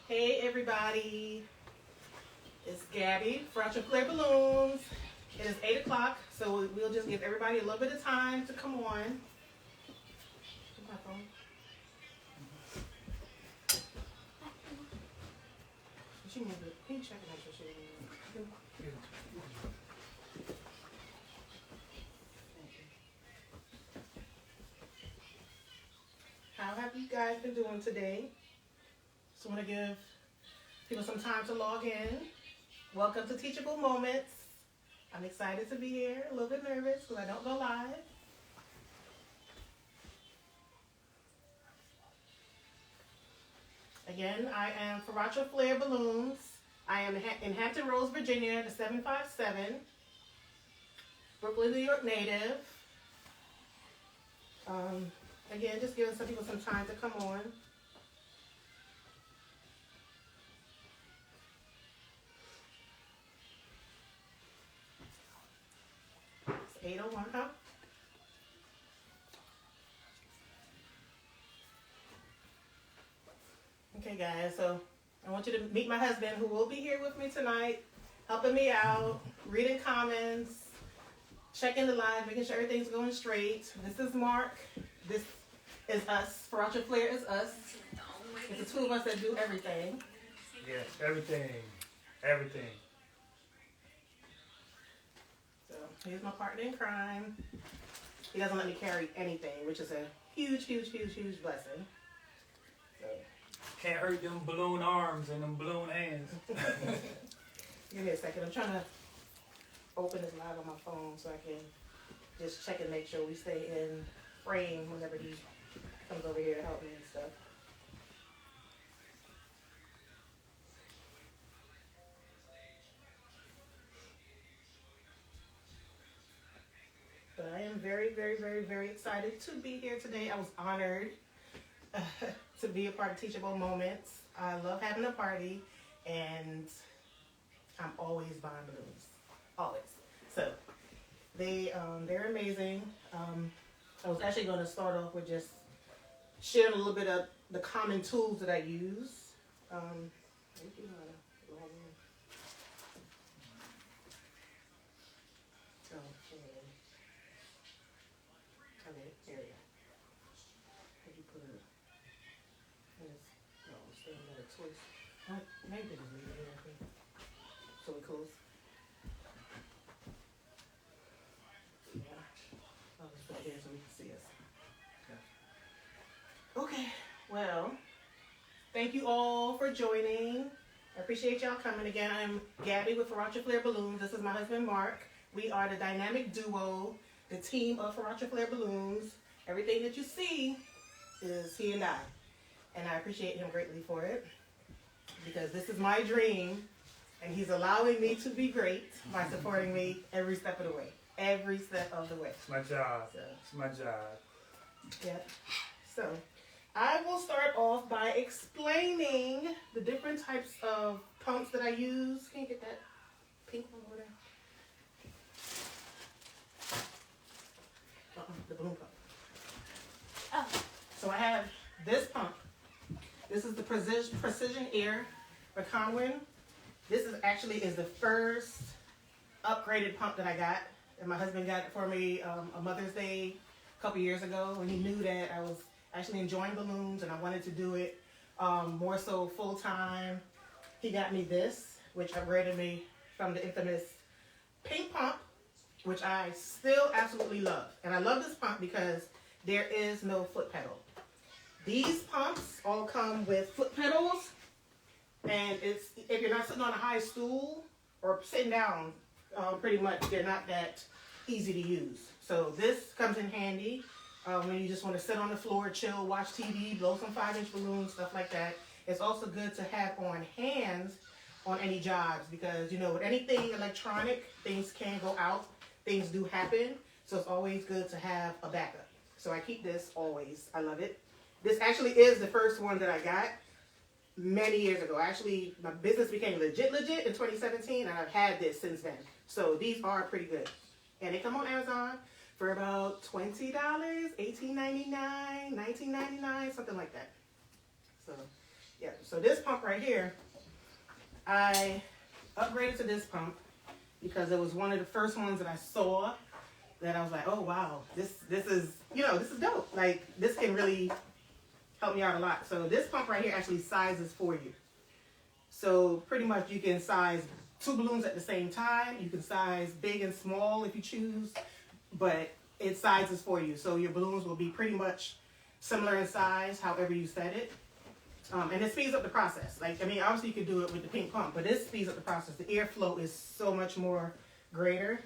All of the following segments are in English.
Hey everybody, it's Gabby, Feracho Flare Balloons. It is 8 o'clock, so we'll just give everybody a little bit of time to come on. My phone. She moved it. Can you check and make sure she didn't move it? How have you guys been doing today? Just want to give people some time to log in. Welcome to Teachable Moments. I'm excited to be here, a little bit nervous because I don't go live. Again, I am Feracho Flare Balloons. I am in Hampton Roads, Virginia, the 757. Brooklyn, New York native. Again, just giving some people some time to come on. It's 8:01, huh? Okay, guys, so I want you to meet my husband who will be here with me tonight, helping me out, reading comments, checking the live, making sure everything's going straight. This is Mark. This is us. Feracho Flare is us. It's the two of us that do everything. Yes, everything. Everything. So here's my partner in crime. He doesn't let me carry anything, which is a huge, huge, huge, huge blessing. So. Can't hurt them balloon arms and them balloon hands. Give me a second. I'm trying to open this live on my phone so I can just check and make sure we stay in frame whenever he comes over here to help me and stuff. But I am very, very, very, very excited to be here today. I was honored to be a part of Teachable Moments. I love having a party, and I'm always buying balloons, always. So they're amazing. I was actually going to start off with just sharing a little bit of the common tools that I use. Okay, here we go. How do you put it? No, I'm staying at a twist. Maybe it's leave it here, I think. So we close. Yeah. I'll just put it here so we can see us. Okay, well, thank you all for joining. I appreciate y'all coming again. I'm Gabby with Feracho Flare Balloons. This is my husband, Mark. We are the dynamic duo, the team of Feracho Flare Balloons. Everything that you see is he and I. And I appreciate him greatly for it because this is my dream and he's allowing me to be great by supporting me every step of the way. Every step of the way. It's my job. So, it's my job. Yeah. So I will start off by explaining the different types of pumps that I use. Can you get that pink one over there? The balloon pump. Oh. So I have this pump. This is the Precision Air by Conwin. This is actually the first upgraded pump that I got. And my husband got it for me a Mother's Day a couple years ago when he knew that I was actually enjoying balloons and I wanted to do it more so full time. He got me this, which upgraded me from the infamous pink pump, which I still absolutely love. And I love this pump because there is no foot pedal. These pumps all come with foot pedals, and it's if you're not sitting on a high stool or sitting down, pretty much they're not that easy to use. So this comes in handy when you just want to sit on the floor, chill, watch TV, blow some 5-inch balloons, stuff like that. It's also good to have on hands on any jobs because, you know, with anything electronic, things can go out, things do happen. So it's always good to have a backup. So I keep this always. I love it. This actually is the first one that I got many years ago. Actually, my business became legit in 2017, and I've had this since then. So these are pretty good. And they come on Amazon for about $20, $18.99, $19.99, something like that. So Yeah, so this pump right here, I upgraded to this pump because it was one of the first ones that I saw that I was like, oh wow, this is, this is dope. Like, this can really help me out a lot. So this pump right here actually sizes for you. So pretty much you can size 2 balloons at the same time. You can size big and small if you choose, but it sizes for you. So your balloons will be pretty much similar in size, however you set it. And it speeds up the process. Like, I mean, obviously you can do it with the pink pump, but this speeds up the process. The airflow is so much more greater.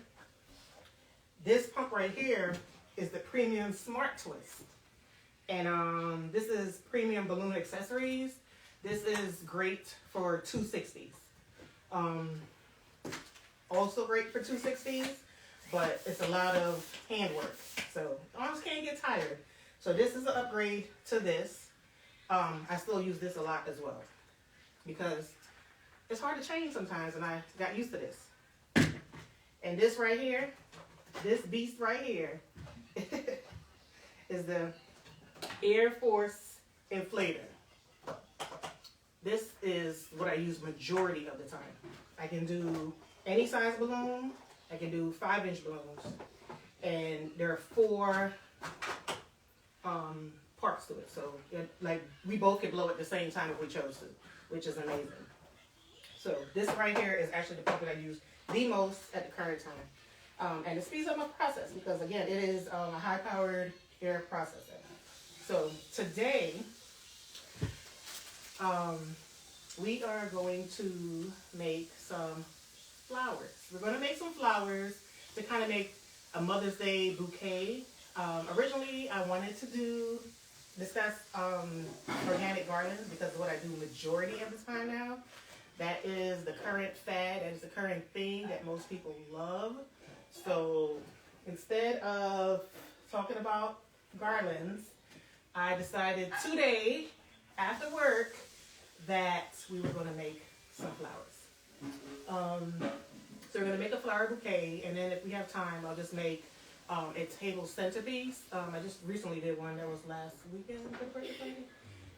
This pump right here is the Premium Smart Twist. And this is premium balloon accessories. This is great for 260s. Also great for 260s, but it's a lot of handwork. So arms can't get tired. So this is an upgrade to this. I still use this a lot as well because it's hard to change sometimes, and I got used to this. And this right here, this beast right here, is the Air Force inflator. This is what I use majority of the time. I can do any size balloon. I can do 5-inch balloons. And there are 4 parts to it. So, we both could blow at the same time if we chose to, which is amazing. So, this right here is actually the pump that I use the most at the current time. And it speeds up my process because, again, it is a high-powered air processor. So, today, we are going to make some flowers. We're going to make some flowers to kind of make a Mother's Day bouquet. Originally, I wanted to discuss organic garlands because of what I do majority of the time now. That is the current fad. That is the current thing that most people love. So instead of talking about garlands, I decided today, after work, that we were going to make some flowers. So we're going to make a flower bouquet, and then if we have time, I'll just make a table centerpiece. I just recently did one that was last weekend.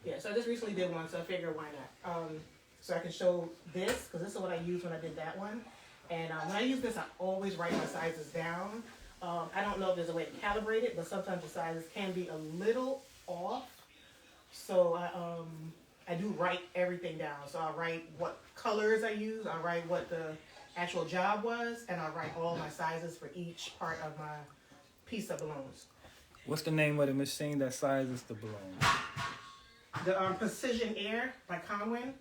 Yeah, so I just recently did one, so I figured why not. So I can show this, because this is what I used when I did that one. And when I use this, I always write my sizes down. I don't know if there's a way to calibrate it, but sometimes the sizes can be a little off. So I do write everything down. So I'll write what colors I use, I'll write what the actual job was, and I'll write all my sizes for each part of my piece of balloons. What's the name of the machine that sizes the balloon? The Precision Air by Conwin,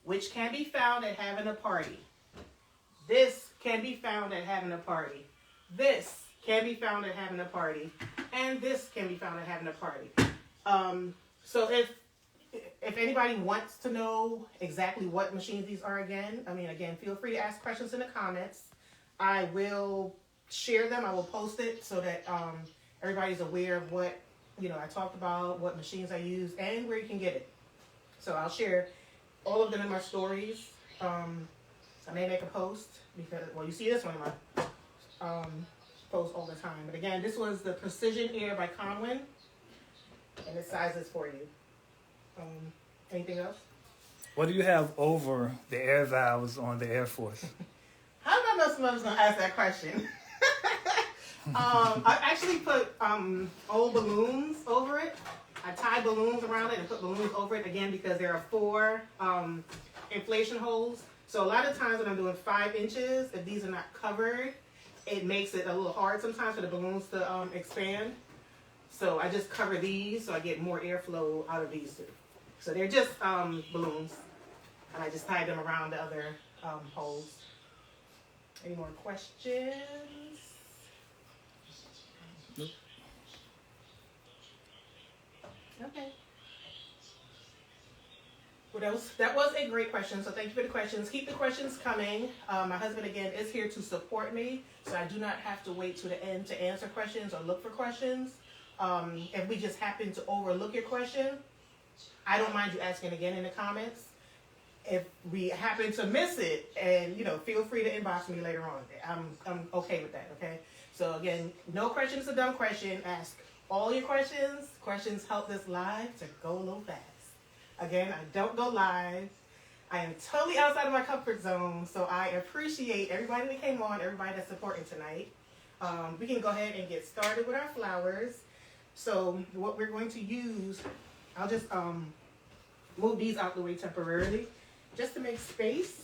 which can be found at Having a Party. This can be found at Having a Party. This can be found at Having a Party. And this can be found at Having a Party. So if anybody wants to know exactly what machines these are again, feel free to ask questions in the comments. I will share them. I will post it so that everybody's aware of what I talked about, what machines I use, and where you can get it. So I'll share all of them in my stories. I may make a post because, you see this one in my post all the time. But again, this was the Precision Air by Conwin, and it sizes for you. Anything else? What do you have over the air valves on the Air Force? How did I know someone was going to ask that question? I actually put old balloons over it. I tied balloons around it and put balloons over it, again, because there are 4 inflation holes. So a lot of times when I'm doing 5 inches, if these are not covered, it makes it a little hard sometimes for the balloons to expand. So I just cover these so I get more airflow out of these 2. So they're just balloons, and I just tied them around the other holes. Any more questions? Nope. Okay. Well, that was a great question, so thank you for the questions. Keep the questions coming. My husband, again, is here to support me, so I do not have to wait to the end to answer questions or look for questions. If we just happen to overlook your question, I don't mind you asking again in the comments. If we happen to miss it, and feel free to inbox me later on. I'm okay with that. Okay. So again, no question is a dumb question. Ask all your questions. Questions help this live to go a little fast. Again, I don't go live. I am totally outside of my comfort zone, so I appreciate everybody that came on, everybody that's supporting tonight. We can go ahead and get started with our flowers. So what we're going to use, I'll just move these out the way temporarily, just to make space.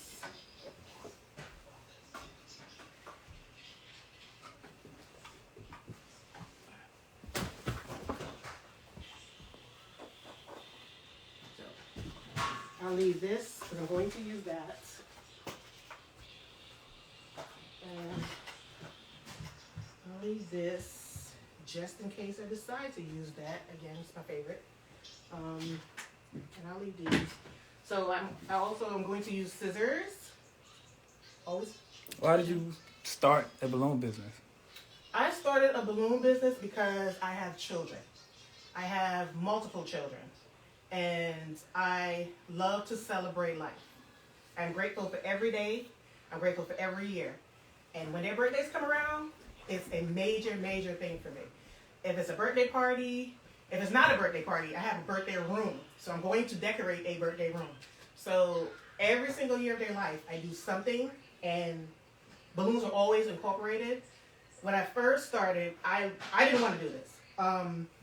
I'll leave this because I'm going to use that. And I'll leave this just in case I decide to use that. Again, it's my favorite. And I'll leave these. So I also am going to use scissors. Always. Why did you start a balloon business? I started a balloon business because I have children. I have multiple children. And I love to celebrate life. I'm grateful for every day. I'm grateful for every year. And when their birthdays come around, it's a major, major thing for me. If it's a birthday party, if it's not a birthday party, I have a birthday room. So I'm going to decorate a birthday room. So every single year of their life, I do something, and balloons are always incorporated. When I first started, I didn't want to do this.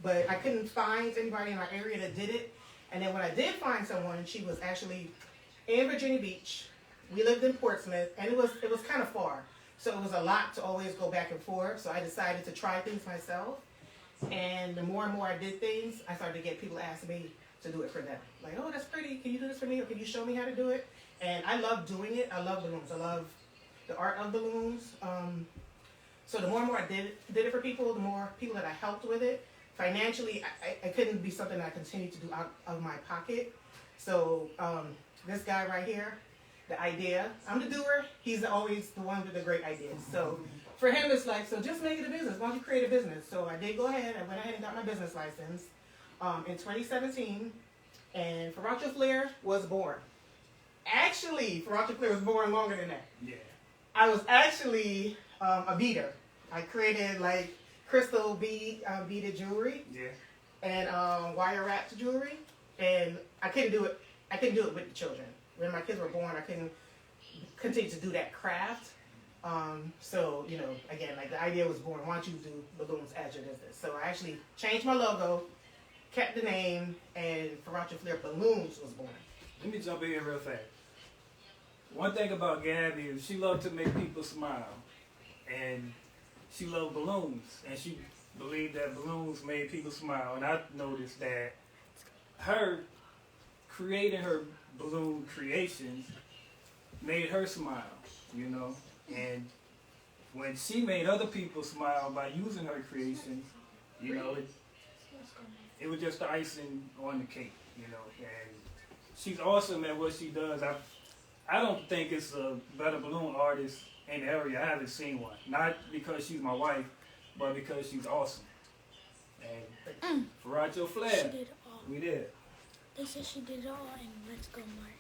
But I couldn't find anybody in our area that did it. And then when I did find someone, she was actually in Virginia Beach. We lived in Portsmouth, and it was kind of far. So it was a lot to always go back and forth. So I decided to try things myself. And the more and more I did things, I started to get people ask me to do it for them. Like, oh, that's pretty. Can you do this for me? Or can you show me how to do it? And I love doing it. I love balloons. I love the art of balloons. So the more and more I did it for people, the more people that I helped with it. Financially, I couldn't be something I continued to do out of my pocket. So this guy right here, the idea, I'm the doer. He's always the one with the great ideas. So for him, it's like, so just make it a business. Why don't you create a business? So I did go ahead. I went ahead and got my business license in 2017. And Feracho Flare was born. Actually, Feracho Flare was born longer than that. Yeah. I was actually a beader. I created like crystal beaded jewelry, Yeah. and wire wrapped jewelry, and I couldn't do it. I couldn't do it with the children. When my kids were born, I couldn't continue to do that craft. So again, like the idea was born. Why don't you do balloons as your business? So I actually changed my logo, kept the name, and Feracho Flare Balloons was born. Let me jump in here real fast. One thing about Gabby is she loved to make people smile, and she loved balloons, and she believed that balloons made people smile. And I noticed that her creating her balloon creations made her smile, And when she made other people smile by using her creations, it was just the icing on the cake, And she's awesome at what she does. I don't think it's a better balloon artist in the area. I haven't seen one. Not because she's my wife, but because she's awesome. And Feracho Flare, She did it all. we did. They said she did it all in Let's Go Mark.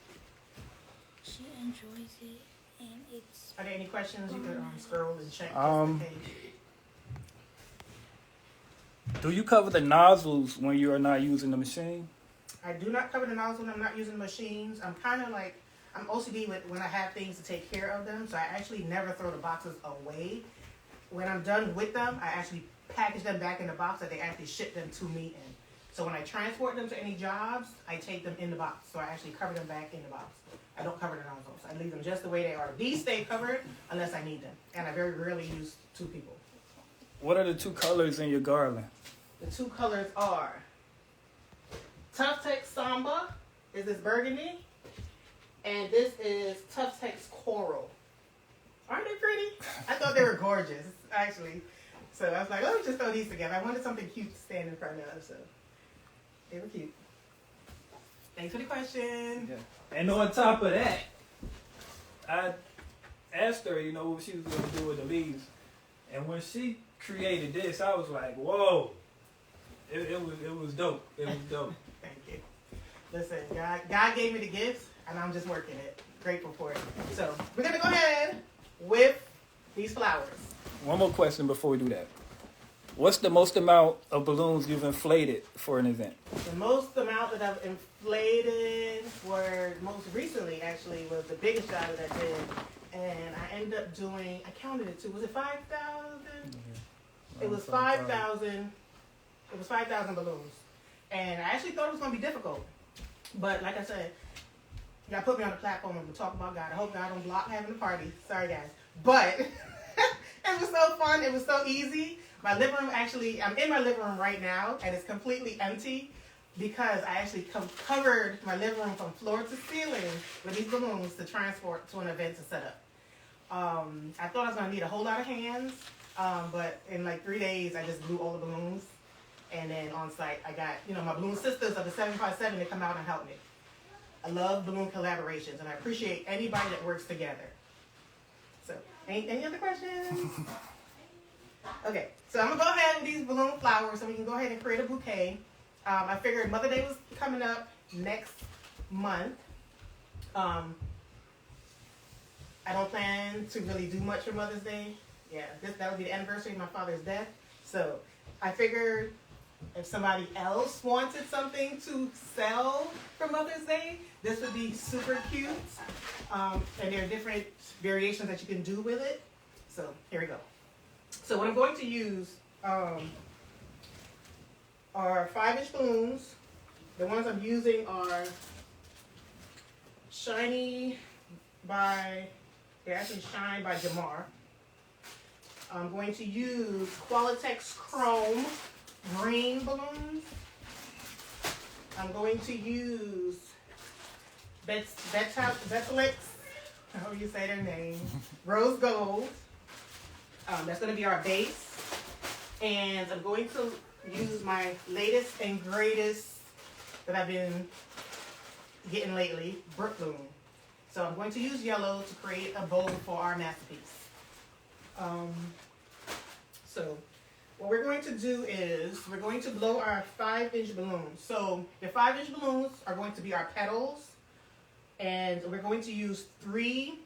She enjoys it, and it's... Are there any questions? You can scroll and check the page. Do you cover the nozzles when you are not using the machine? I do not cover the nozzle when I'm not using the machines. I'm kind of like, I'm OCD with when I have things to take care of them, so I actually never throw the boxes away. When I'm done with them, I actually package them back in the box that they actually ship them to me in. So when I transport them to any jobs, I take them in the box. So I actually cover them back in the box. I don't cover the nozzles. I leave them just the way they are. These stay covered unless I need them. And I very rarely use two people. What are the two colors in your garland? The two colors are Tough Tex Samba is this burgundy, and this is Tough Tex Coral. Aren't they pretty? I thought they were gorgeous, actually. So I was like, let me just throw these together. I wanted something cute to stand in front of, so they were cute. Thanks for the question. Yeah. And on top of that, I asked her, what she was going to do with the leaves. And when she created this, I was like, whoa. It was dope. It was dope. Thank you. Listen, God gave me the gifts, and I'm just working it. Grateful for it. So we're going to go ahead with these flowers. One more question before we do that. What's the most amount of balloons you've inflated for an event? The most amount that I've inflated for most recently actually was the biggest job that I did. And I ended up doing, I counted it too, was it 5,000? It was 5,000. It was 5,000 balloons. And I actually thought it was going to be difficult. But like I said, y'all put me on the platform and we talk about God. I hope God don't block having a party. Sorry, guys. But it was so fun. It was so easy. My living room actually, I'm in my living room right now, and it's completely empty because I actually covered my living room from floor to ceiling with these balloons to transport to an event to set up. I thought I was going to need a whole lot of hands, but in like 3 days, I just blew all the balloons. And then on site, I got, my balloon sisters of the 757 to come out and help me. I love balloon collaborations, and I appreciate anybody that works together. So, any other questions? Okay, so I'm going to go ahead with these balloon flowers so we can go ahead and create a bouquet. I figured Mother Day was coming up next month. I don't plan to really do much for Mother's Day. Yeah, that would be the anniversary of my father's death. So I figured if somebody else wanted something to sell for Mother's Day, this would be super cute. And there are different variations that you can do with it. So here we go. So what I'm going to use are 5-inch balloons. The ones I'm using are Shine by Jamar. I'm going to use Qualitex Chrome green balloons. I'm going to use Betalex, how you say their name, Rose Gold. That's going to be our base. And I'm going to use my latest and greatest that I've been getting lately, Brookloom. So I'm going to use yellow to create a bowl for our masterpiece. So what we're going to do is we're going to blow our 5-inch balloons. So the 5-inch balloons are going to be our petals. And we're going to use 3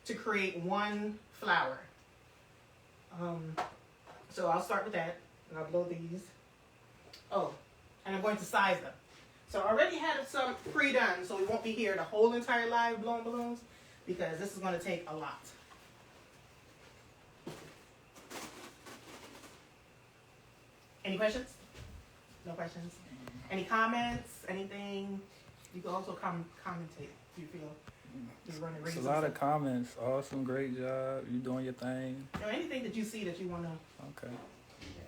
to create 1 flower. So I'll start with that, and I'll blow these. Oh, and I'm going to size them. So I already had some pre-done, so we won't be here the whole entire live blowing balloons, because this is going to take a lot. Any questions? No questions? Any comments? Anything? You can also commentate if you feel you're running. It's a lot of comments. Awesome, great job. You doing your thing. Anything that you see that you want to. Okay. Yeah.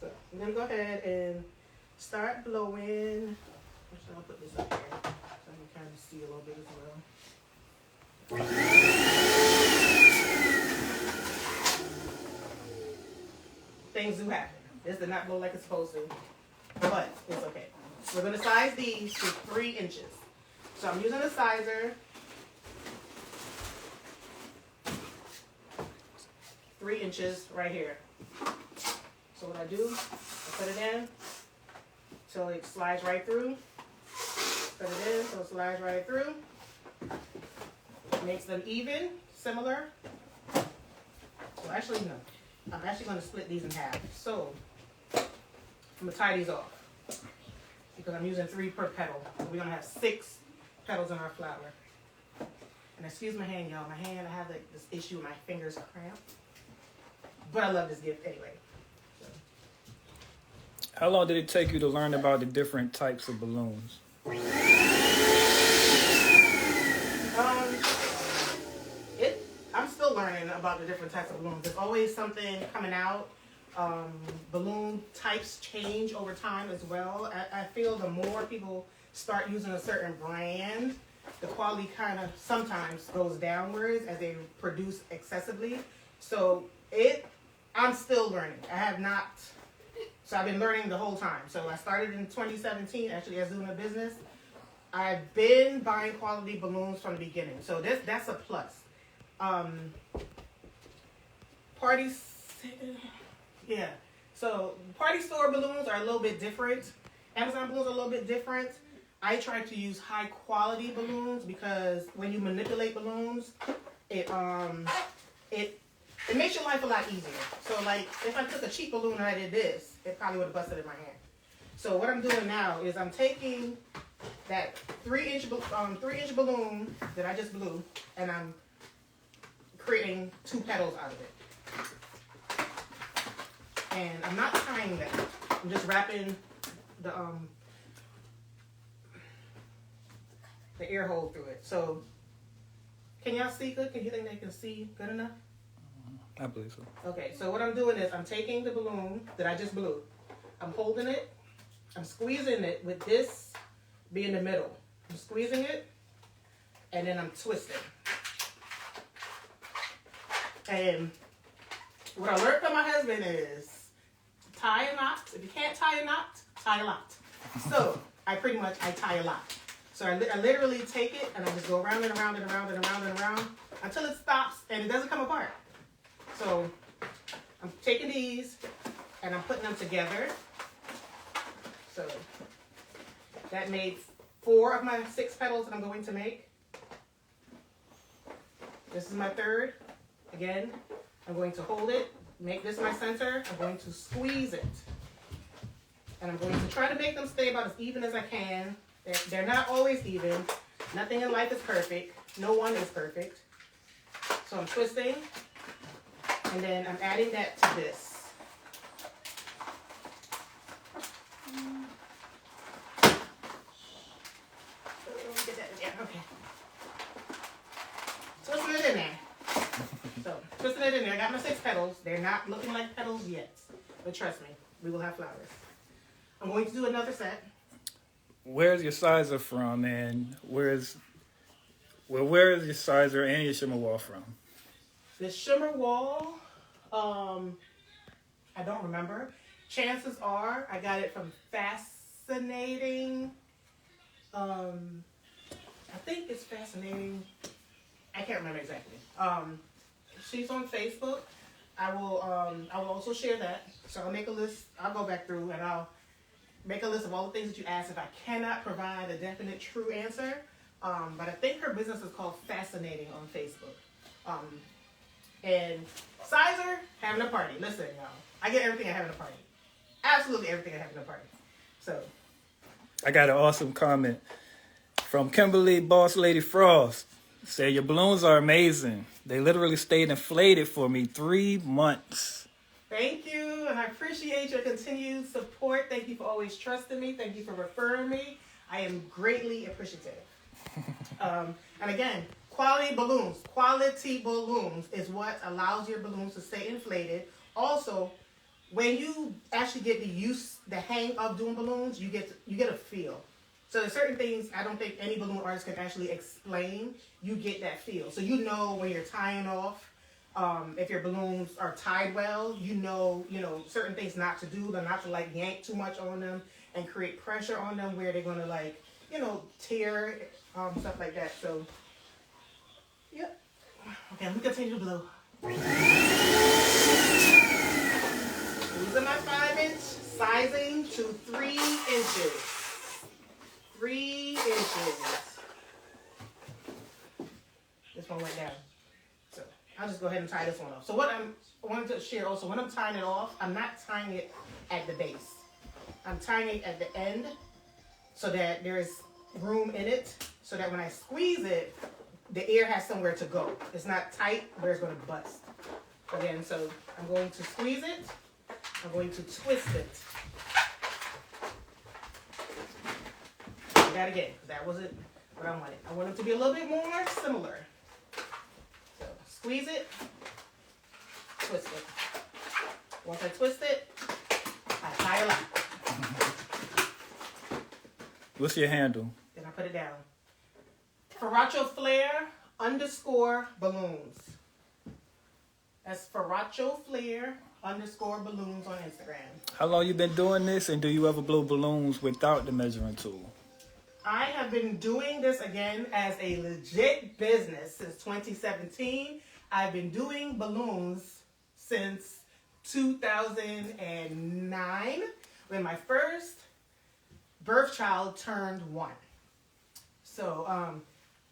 So I'm going to go ahead and start blowing. Actually, I'll put this up here so I can kind of see a little bit as well. Things do happen. This did not blow like it's supposed to, but it's okay. We're going to size these to 3 inches. So I'm using a sizer. 3 inches right here. So what I do, I put it in till it slides right through. Put it in so it slides right through. Makes them even, similar. Well, actually, no. I'm actually going to split these in half. So I'm going to tie these off because I'm using 3 per petal. So we're going to have 6 petals in our flower. And excuse my hand, y'all. My hand, I have this issue with my fingers cramped. But I love this gift anyway. So. How long did it take you to learn about the different types of balloons? I'm still learning about the different types of balloons. There's always something coming out. Balloon types change over time as well. I feel the more people start using a certain brand, the quality kind of sometimes goes downwards as they produce excessively. So I'm still learning. So I've been learning the whole time. So I started in 2017, actually, as doing a business. I've been buying quality balloons from the beginning. So that's a plus. So party store balloons are a little bit different. Amazon balloons are a little bit different. I try to use high quality balloons because when you manipulate balloons, it it makes your life a lot easier. So like, if I took a cheap balloon and I did this, it probably would have busted in my hand. So what I'm doing now is I'm taking that 3-inch balloon that I just blew, and I'm creating 2 petals out of it. And I'm not tying that. I'm just wrapping the air hole through it. So can y'all see good? Can you think they can see good enough? I believe so. Okay, so what I'm doing is I'm taking the balloon that I just blew. I'm holding it. I'm squeezing it with this be in the middle. I'm squeezing it, and then I'm twisting. And what I learned from my husband is tie a knot. If you can't tie a knot, tie a lot. So I tie a lot. So I literally take it and I just go around and around and around and around and around until it stops and it doesn't come apart. So I'm taking these and I'm putting them together. So that made 4 of my 6 petals that I'm going to make. This is my 3rd. Again, I'm going to hold it, make this my center. I'm going to squeeze it. And I'm going to try to make them stay about as even as I can. They're not always even. Nothing in life is perfect. No one is perfect. So I'm twisting. And then I'm adding that to this. Get that in there. Okay. Twisting it in there. So, twisting it in there. I got my 6 petals. They're not looking like petals yet. But trust me, we will have flowers. I'm going to do another set. Where's your sizer from, and where is your sizer and your shimmer wall from? The shimmer wall, I don't remember. Chances are I got it from Fascinating. I think it's Fascinating. I can't remember exactly. She's on Facebook. I will also share that. So I'll make a list. I'll go back through and I'll make a list of all the things that you asked. If I cannot provide a definite true answer, but I think her business is called Fascinating on Facebook. And Sizer, having a party. Listen, y'all. I get everything at having a party. Absolutely everything at having a party. So. I got an awesome comment from Kimberly Boss Lady Frost. Say, your balloons are amazing. They literally stayed inflated for me 3 months. Thank you, and I appreciate your continued support. Thank you for always trusting me. Thank you for referring me. I am greatly appreciative. And again, quality balloons is what allows your balloons to stay inflated. Also, when you actually get the hang of doing balloons, you get a feel. So there's certain things I don't think any balloon artist can actually explain. You get that feel. So you know when you're tying off, if your balloons are tied well, you know certain things not to do. They're not to like yank too much on them and create pressure on them where they're gonna like tear, stuff like that. So yep. Okay, let me continue to blow. These are my 5-inch sizing to 3 inches. 3 inches. This one went down. So I'll just go ahead and tie this one off. So I wanted to share also, when I'm tying it off, I'm not tying it at the base. I'm tying it at the end so that there is room in it so that when I squeeze it, the air has somewhere to go. It's not tight where it's going to bust. Again, so I'm going to squeeze it. I'm going to twist it. Do that again, because that wasn't what I wanted. I want them to be a little bit more similar. So squeeze it, twist it. Once I twist it, I tie a lot. What's your handle? Then I put it down. Feracho Flare _balloons. That's Feracho Flare _balloons on Instagram. How long you been doing this, and do you ever blow balloons without the measuring tool? I have been doing this again as a legit business since 2017. I've been doing balloons since 2009 when my first birth child turned 1. So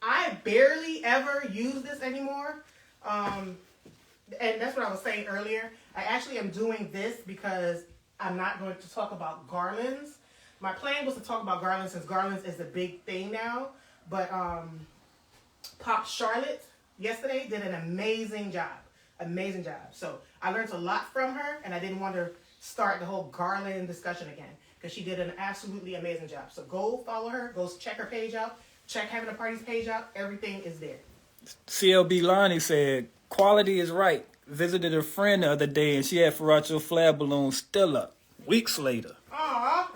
I barely ever use this anymore. and that's what I was saying earlier. I actually am doing this because I'm not going to talk about garlands. My plan was to talk about garlands since garlands is a big thing now. But Pop Charlotte yesterday did an amazing job. Amazing job. So I learned a lot from her, and I didn't want to start the whole garland discussion again because she did an absolutely amazing job. So go follow her. Go check her page out. Check Having a Parties page out. Everything is there. CLB Lonnie said, quality is right. Visited a friend the other day, and she had Feracho Flare balloons still up. Weeks later. Aw,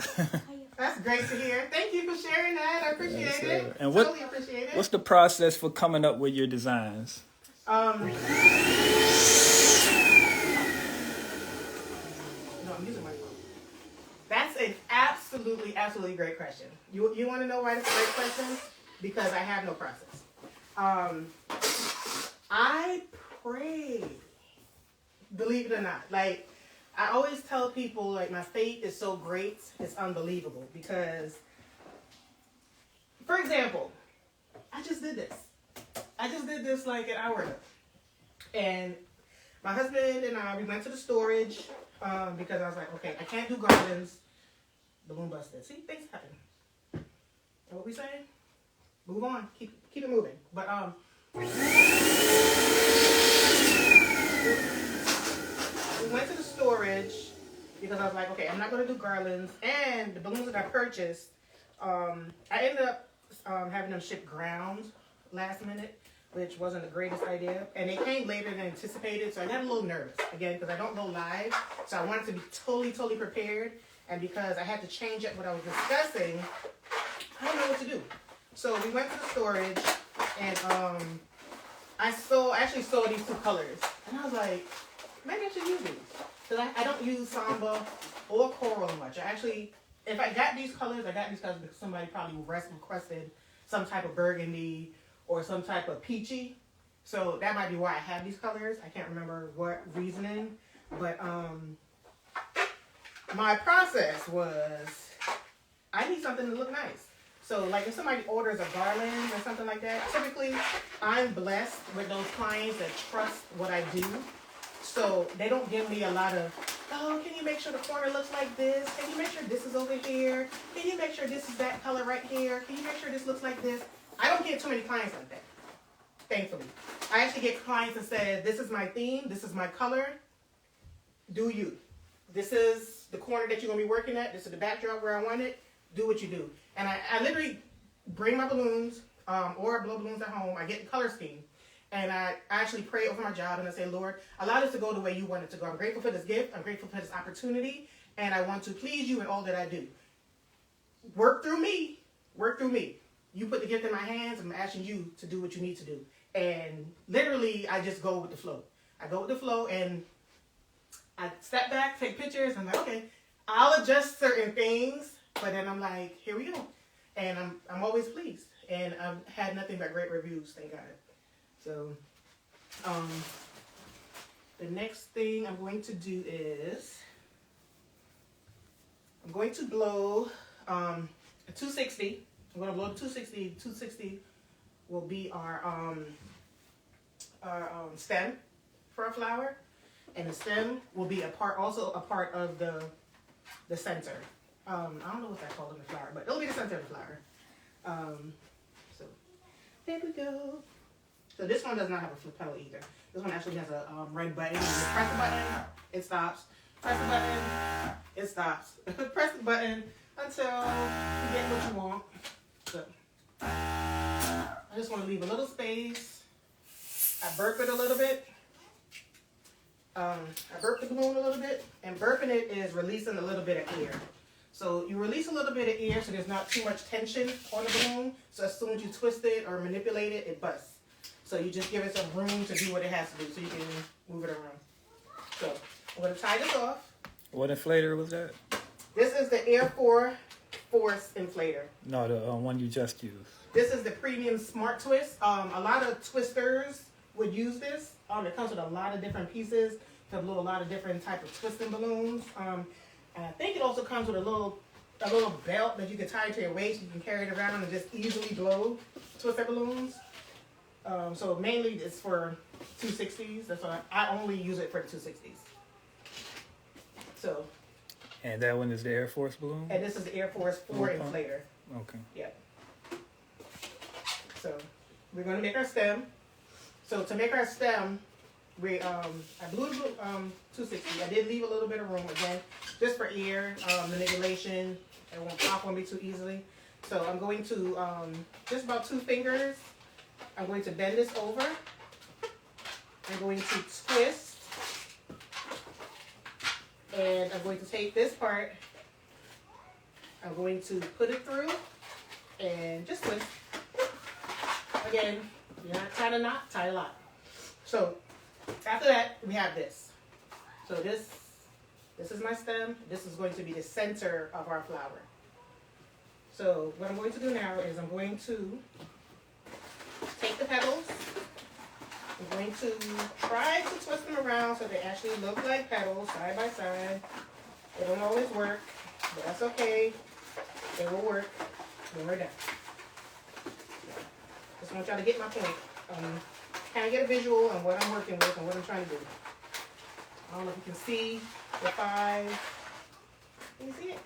that's great to hear. Thank you for sharing that. I appreciate it. And Totally appreciate it. what's the process for coming up with your designs? No, I'm using my phone. That's an absolutely great question. You want to know why it's a great question? Because I have no process. I pray, believe it or not. Like, I always tell people, like, my faith is so great, it's unbelievable. Because, for example, I just did this. Like an hour ago. And my husband and I, we went to the storage because I was like, okay, I can't do garlands. Balloon busted. See, things happen. And what we saying? Move on. Keep it moving. But we went to the storage because I was like, okay, I'm not going to do garlands. And the balloons that I purchased, I ended up having them shipped ground last minute, which wasn't the greatest idea. And they came later than anticipated, so I got a little nervous, again, because I don't go live. So I wanted to be totally prepared. And because I had to change up what I was discussing, I don't know what to do. So we went to the storage, and I actually saw these two colors. And I was like, maybe I should use these. Because I don't use Samba or Coral much. If I got these colors, because somebody probably requested some type of burgundy or some type of peachy. So that might be why I have these colors. I can't remember what reasoning. But my process was, I need something to look nice. So like if somebody orders a garland or something like that, typically I'm blessed with those clients that trust what I do. So they don't give me a lot of, oh, can you make sure the corner looks like this? Can you make sure this is over here? Can you make sure this is that color right here? Can you make sure this looks like this? I don't get too many clients like that, thankfully. I actually get clients that say, this is my theme, this is my color, do you. This is the corner that you're going to be working at, this is the backdrop where I want it, do what you do. And I literally bring my balloons, or I blow balloons at home, I get the color scheme, and I actually pray over my job and I say, Lord, allow this to go the way you want it to go. I'm grateful for this gift, I'm grateful for this opportunity, and I want to please you in all that I do. Work through me. You put the gift in my hands, I'm asking you to do what you need to do. And literally, I just go with the flow. I go with the flow, and I step back, take pictures, I'm like, okay, I'll adjust certain things, but then I'm like, here we go. And I'm always pleased. And I've had nothing but great reviews, thank God. So, the next thing I'm going to do is, I'm going to blow a 260. I'm going to blow the 260. 260 will be our stem for a flower. And the stem will be also a part of the center. I don't know what that's called in the flower, but it'll be the center of the flower. So there we go. So this one does not have a flip pedal either. This one actually has a red button. You press the button, it stops. Press the button, it stops. Press the button until you get what you want. So I just want to leave a little space. I burp it a little bit. I burp the balloon a little bit, and burping it is releasing a little bit of air. So you release a little bit of air so there's not too much tension on the balloon. So as soon as you twist it or manipulate it, it busts. So you just give it some room to do what it has to do so you can move it around. So I'm going to tie this off. What inflator was that? This is the Air Force inflator. No, the one you just used. This is the Premium Smart Twist. A lot of twisters would use this. It comes with a lot of different pieces to blow a lot of different type of twisting balloons. And I think it also comes with a little belt that you can tie to your waist. You can carry it around and just easily blow twisted balloons. So mainly it's for 260s. That's why I only use it for the 260s. So. And that one is the Air Force balloon? And this is the Air Force 4 inflator. Okay. Yeah. So we're gonna make our stem. So to make our stem, I blew the 260. I did leave a little bit of room again, just for air manipulation. It won't pop on me too easily. So I'm going to just about 2 fingers. I'm going to bend this over. I'm going to twist. And I'm going to take this part. I'm going to put it through and just twist. Again, you're not tying a knot, tie a lot. So after that, we have this. So this is my stem. This is going to be the center of our flower. So what I'm going to do now is I'm going to take the petals. I'm going to try to twist them around so they actually look like petals side by side. They don't always work, but that's okay. They will work when we're done. Just want y'all to get my point. Kind of get a visual on what I'm working with and what I'm trying to do. I don't know if you can see the 5. Can you see it?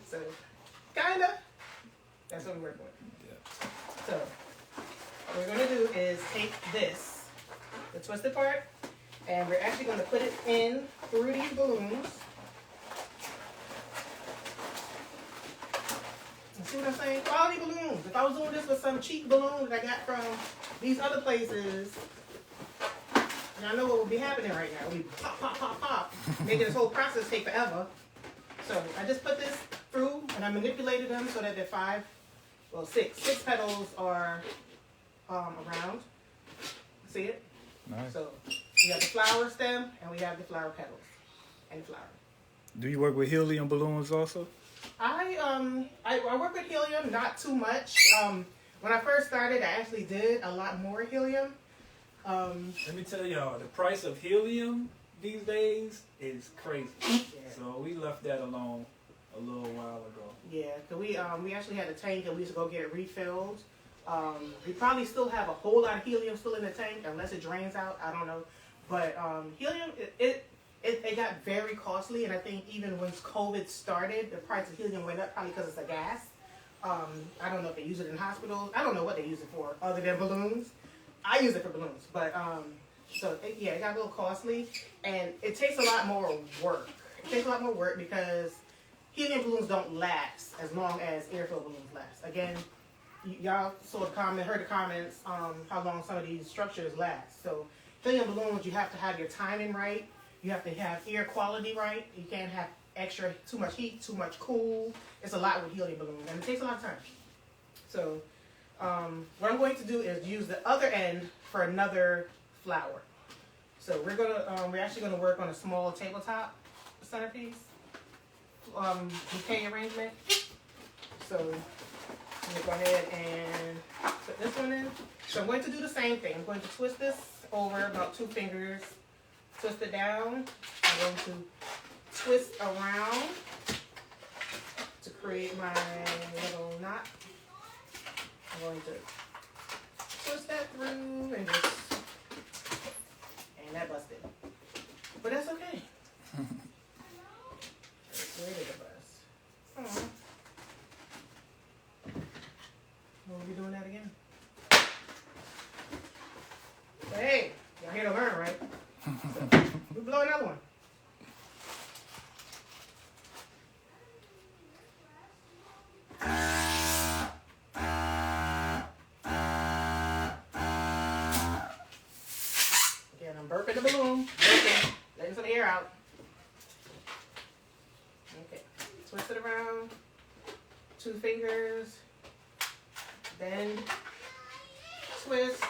So, kind of. That's what we're working with. Yeah. So, what we're going to do is take this, the twisted part, and we're actually going to put it in through these balloons. See what I'm saying? Quality balloons. If I was doing this with some cheap balloons that I got from these other places, y'all know what would be happening right now. We pop, pop, pop, pop, making this whole process take forever. So I just put this through and I manipulated them so that the 6 petals are around. See it? Nice. So we have the flower stem and we have the flower petals and flower. Do you work with helium balloons also? I work with helium, not too much. When I first started, I actually did a lot more helium. Let me tell y'all, the price of helium these days is crazy. Yeah. So we left that alone a little while ago. Yeah, cause we actually had a tank and we used to go get it refilled. We probably still have a whole lot of helium still in the tank unless it drains out. I don't know, but helium it got very costly, and I think even when COVID started, the price of helium went up probably because it's a gas. I don't know if they use it in hospitals. I don't know what they use it for other than balloons. I use it for balloons, but it got a little costly, and it takes a lot more work. It takes a lot more work because helium balloons don't last as long as airfill balloons last. Again, y'all heard the comments how long some of these structures last. So helium balloons, you have to have your timing right. You have to have air quality right. You can't have too much heat, too much cool. It's a lot with helium balloons, and it takes a lot of time. So what I'm going to do is use the other end for another flower. So we're actually gonna work on a small tabletop centerpiece bouquet arrangement. So I'm gonna go ahead and put this one in. So I'm going to do the same thing. I'm going to twist this over about 2 fingers. Twist it down. I'm going to twist around to create my little knot. I'm going to twist that through and that busted. But that's okay. It's ready to bust. We'll be doing that again. But hey, y'all here to learn, right? So, we blow another one. Again, I'm burping the balloon. Burping, letting some air out. Okay, twist it around. 2 fingers. Bend. Twist.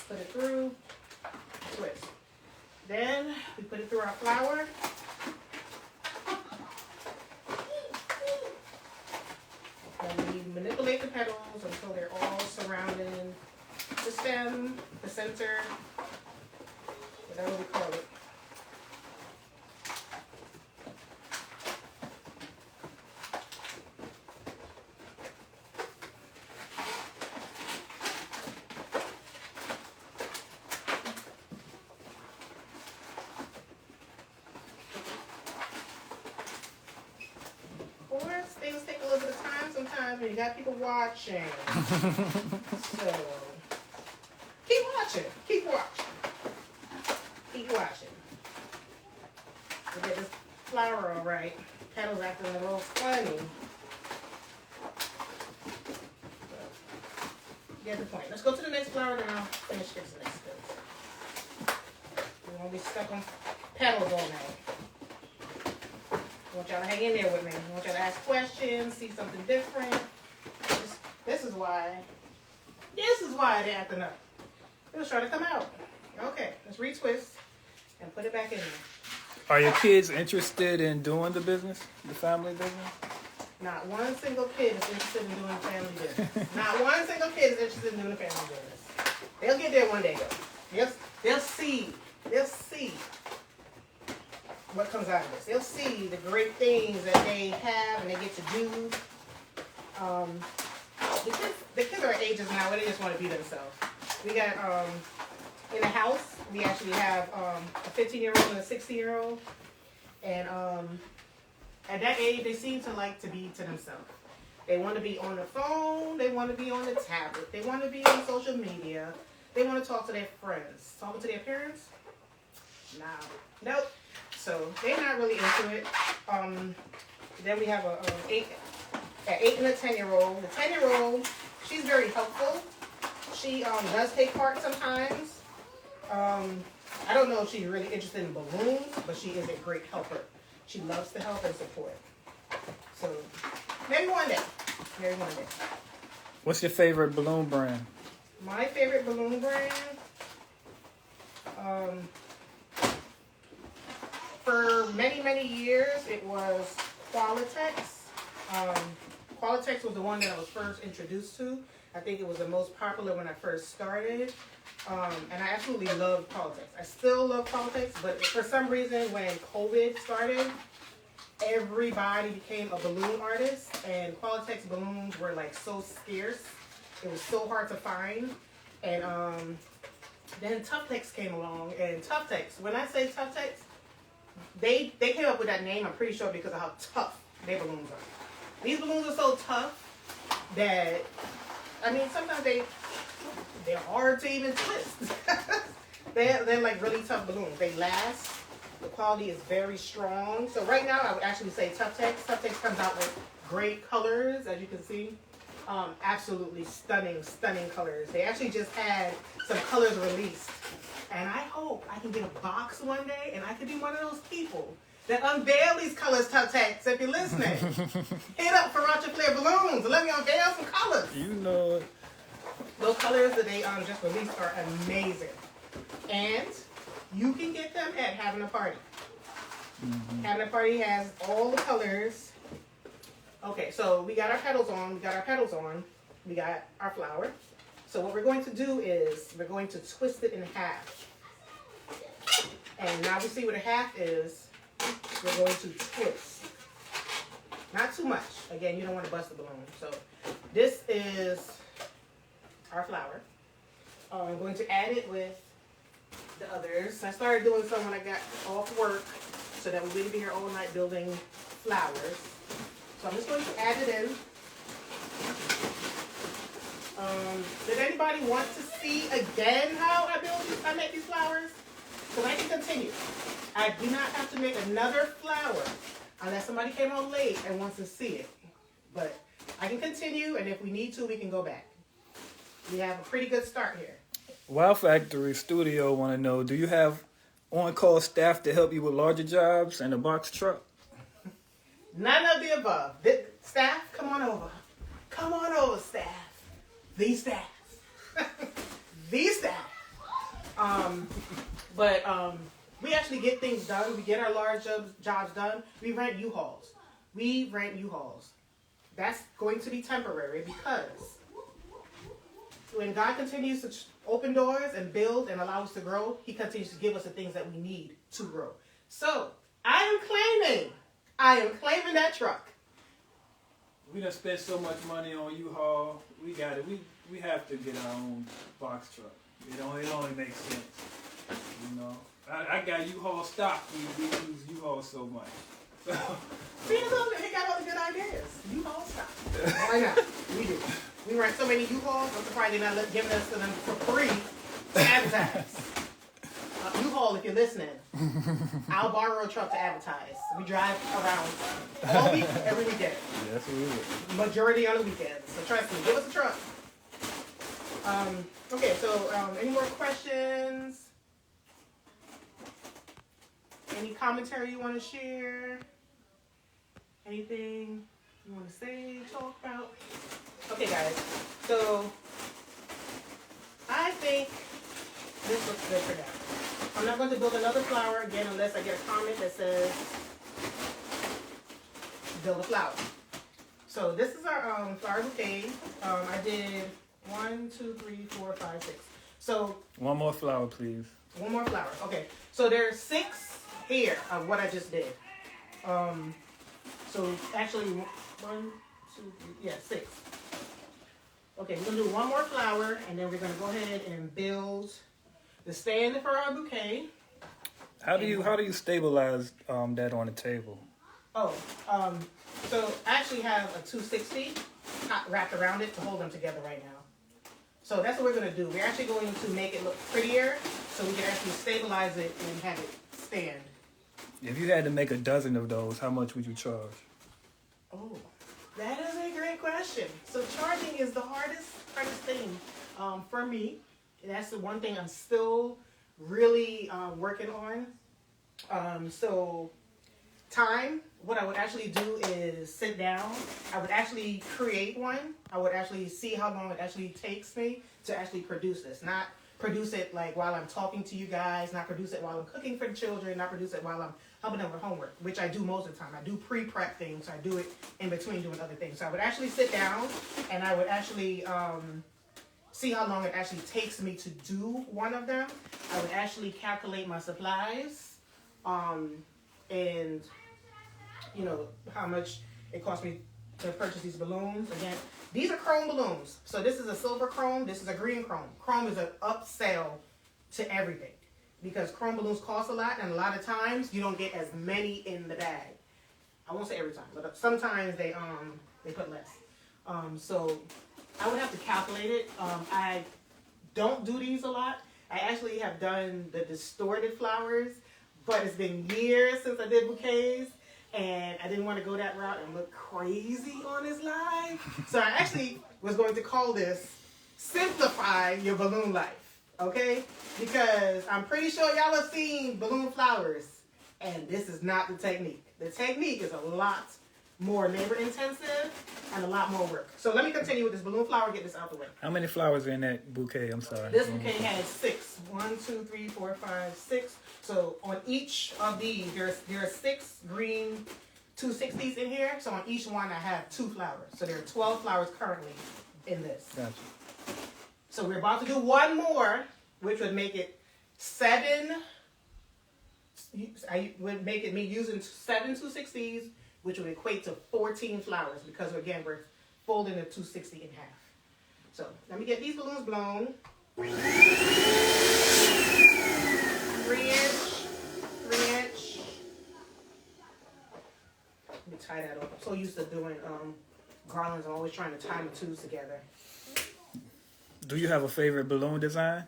Put it through. Twist. Then we put it through our flower. And we manipulate the petals until they're all surrounding the stem, the center, whatever we call it. sometimes when you got people watching. So, keep watching. Keep watching. Keep watching. We get this flower all right. Petals acting a little funny. Get the point. Let's go to the next flower, then I'll finish fixing this. We won't be stuck on petals all night. I want y'all to hang in there with me. I want y'all to ask questions, see something different. This is why they're acting up. It was trying to come out. Okay, let's retwist and put it back in there. Are your kids interested in doing the business, the family business? Not one single kid is interested in doing family business. Not one single kid is interested in doing family business. They'll get there one day though. They'll see. They'll see what comes out of this. They'll see the great things that they have and they get to do. The kids are at ages now where they just want to be themselves. We got in the house we actually have a 15-year-old and a 60-year-old, and at that age, they seem to like to be to themselves. They want to be on the phone. They want to be on the tablet. They want to be on social media. They want to talk to their friends. Talking to their parents? Nope. So they're not really into it. Then we have an 8 and a 10-year-old. The 10-year-old, she's very helpful. She does take part sometimes. I don't know if she's really interested in balloons, but she is a great helper. She loves to help and support. So, maybe one day. Maybe one day. What's your favorite balloon brand? My favorite balloon brand? For many, many years, it was Qualitex. Qualitex was the one that I was first introduced to. I think it was the most popular when I first started. And I absolutely love Qualitex. I still love Qualitex, but for some reason when COVID started, everybody became a balloon artist, and Qualitex balloons were like so scarce. It was so hard to find. And then Tuftex came along, and Tuftex, when I say Tuftex, they came up with that name, I'm pretty sure, because of how tough their balloons are. These balloons are so tough that, I mean, sometimes they're hard to even twist. they're like really tough balloons. They last. The quality is very strong. So right now, I would actually say Tuftex. Tuftex comes out with great colors, as you can see. Absolutely stunning, stunning colors. They actually just had some colors released. And I hope I can get a box one day, and I can be one of those people that unveil these colors, Tuftex. If you're listening, hit up Feracho Flare balloons and let me unveil some colors. You know it. Those colors that they just released are amazing. And you can get them at Having a Party. Mm-hmm. Having a Party has all the colors. Okay, so we got our petals on. We got our flower. So what we're going to do is we're going to twist it in half. And now we see what a half is. We're going to twist. Not too much. Again, you don't want to bust the balloon. So this is our flower. I'm going to add it with the others. I started doing some when I got off work so that we wouldn't be here all night building flowers. So I'm just going to add it in. Did anybody want to see again how I make these flowers? Because I can continue. I do not have to make another flower unless somebody came home late and wants to see it. But I can continue, and if we need to, we can go back. We have a pretty good start here. Wow Factory Studio want to know, do you have on-call staff to help you with larger jobs and a box truck? None of the above. Staff, come on over. Come on over, staff. These staff. These staff. But we actually get things done. We get our large jobs done. We rent U-Hauls. That's going to be temporary because when God continues to open doors and build and allow us to grow, he continues to give us the things that we need to grow. So I am claiming that truck. We done spent so much money on U-Haul. We got it. We have to get our own box truck. It only makes sense. You know, I got U-Haul stock. We use U-Haul so much. See, he got all the good ideas. U-Haul stop. Why not? We do. We rent so many U-Hauls. I'm surprised they're not giving us to them for free to advertise. U-Haul, if you're listening, I'll borrow a truck to advertise. We drive around all week, every weekend. Yes, we will. Majority on the weekends. So trust me, give us a truck. Okay, so any more questions? Any commentary you want to share? Anything you want to say, talk about? Okay, guys. So I think this looks good for now. I'm not going to build another flower again unless I get a comment that says build a flower. So this is our flower bouquet. I did 1, 2, 3, 4, 5, 6. So one more flower, please. One more flower. Okay. So there's 6 here of what I just did. So actually 1, 2, 3, 6. Okay, we're gonna do one more flower, and then we're gonna go ahead and build the stand for our bouquet. How do you stabilize that on the table? Oh, so I actually have a 260 wrapped around it to hold them together right now. So that's what we're gonna do. We're actually going to make it look prettier, so we can actually stabilize it and have it stand. If you had to make a dozen of those, how much would you charge? Oh, that is a great question. So charging is the hardest thing for me. That's the one thing I'm still really working on. So time, what I would actually do is sit down. I would actually create one. I would actually see how long it actually takes me to actually produce this. Not produce it like while I'm talking to you guys, not produce it while I'm cooking for the children, not produce it while I'm helping them with homework, which I do most of the time. I do pre-prep things. So I do it in between doing other things. So I would actually sit down and I would actually see how long it actually takes me to do one of them. I would actually calculate my supplies and you know how much it cost me to purchase these balloons. Again, these are chrome balloons. So this is a silver chrome, this is a green chrome. Chrome is an upsell to everything because chrome balloons cost a lot, and a lot of times you don't get as many in the bag. I won't say every time, but sometimes they put less. So I would have to calculate it. I don't do these a lot. I actually have done the distorted flowers, but it's been years since I did bouquets, and I didn't want to go that route and look crazy on this live. So I actually was going to call this Simplify Your Balloon Life, okay? Because I'm pretty sure y'all have seen balloon flowers, and this is not the technique. The technique is a lot more labor intensive and a lot more work. So let me continue with this balloon flower, get this out the way. How many flowers are in that bouquet? I'm sorry. This bouquet has 6. 1, 2, 3, 4, 5, 6. So on each of these, there are 6 green 260s in here. So on each one, I have 2 flowers. So there are 12 flowers currently in this. Gotcha. So we're about to do one more, which would make it 7. I would make it me using 7 260s, which would equate to 14 flowers because, again, we're folding the 260 in half. So let me get these balloons blown. 3 inch, 3 inch. Let me tie that up. I'm so used to doing garlands. I'm always trying to tie the twos together. Do you have a favorite balloon design?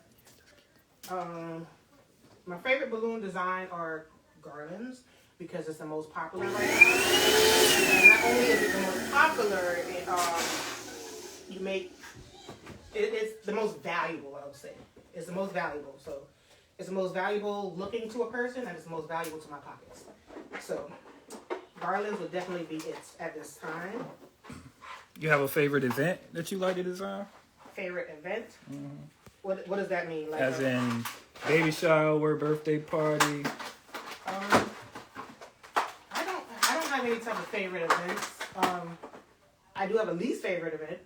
My favorite balloon design are garlands because it's the most popular right now. And not only is it the most popular, it's the most valuable, I would say. It's the most valuable. So it's the most valuable looking to a person, and it's the most valuable to my pockets. So garlands would definitely be it at this time. You have a favorite event that you like to design? Favorite event? Mm-hmm. What does that mean? Like as in baby shower, birthday party? I don't have any type of favorite events. I do have a least favorite event.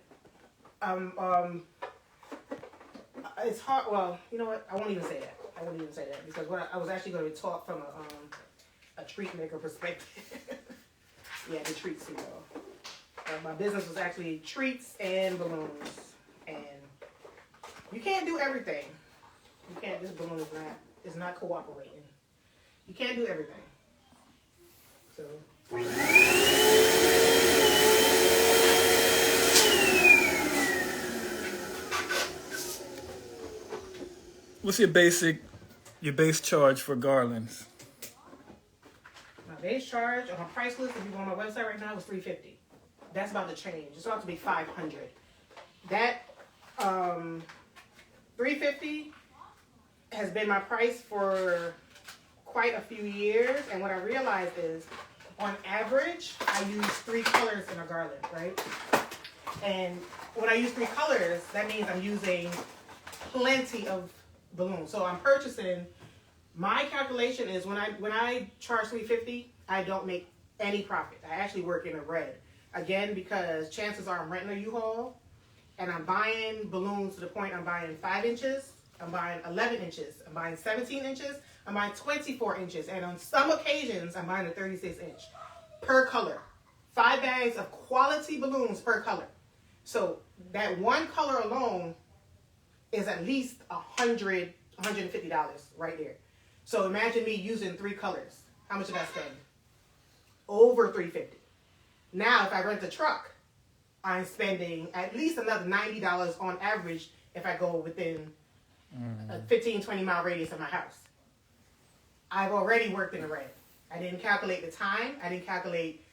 It's hard. Well, you know what? I won't even say that. Because I was actually going to talk from a treat maker perspective. Yeah, the treats, you know. My business was actually treats and balloons, and you can't do everything. You can't. This balloon is not cooperating. You can't do everything. So What's your base charge for garlands? My base charge on my price list, if you go on my website right now, is $350. That's about to change. It's about to be $500. That $350 has been my price for quite a few years, and what I realized is, on average, I use 3 colors in a garland, right? And when I use 3 colors, that means I'm using plenty of balloons. So I'm purchasing. My calculation is when I charge $350, I don't make any profit. I actually work in a red. Again, because chances are I'm renting a U-Haul, and I'm buying balloons to the point I'm buying 5 inches, I'm buying 11 inches, I'm buying 17 inches, I'm buying 24 inches, and on some occasions, I'm buying a 36 inch per color. 5 bags of quality balloons per color. So that one color alone is at least $100, $150 right there. So imagine me using 3 colors. How much did I spend? Over $350. Now, if I rent a truck, I'm spending at least another $90 on average if I go within a 15, 20 mile radius of my house. I've already worked in the red. I didn't calculate the time. I didn't calculate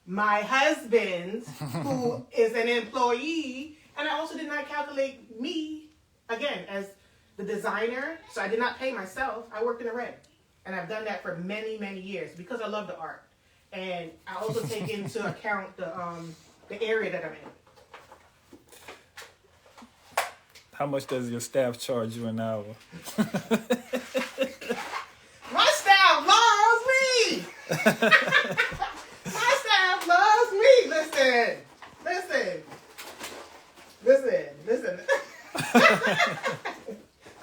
my husband, who is an employee. And I also did not calculate me, again, as the designer. So I did not pay myself. I worked in the red. And I've done that for many, many years because I love the art. And I also take into account the area that I'm in. How much does your staff charge you an hour? My staff loves me. My staff loves me. Listen.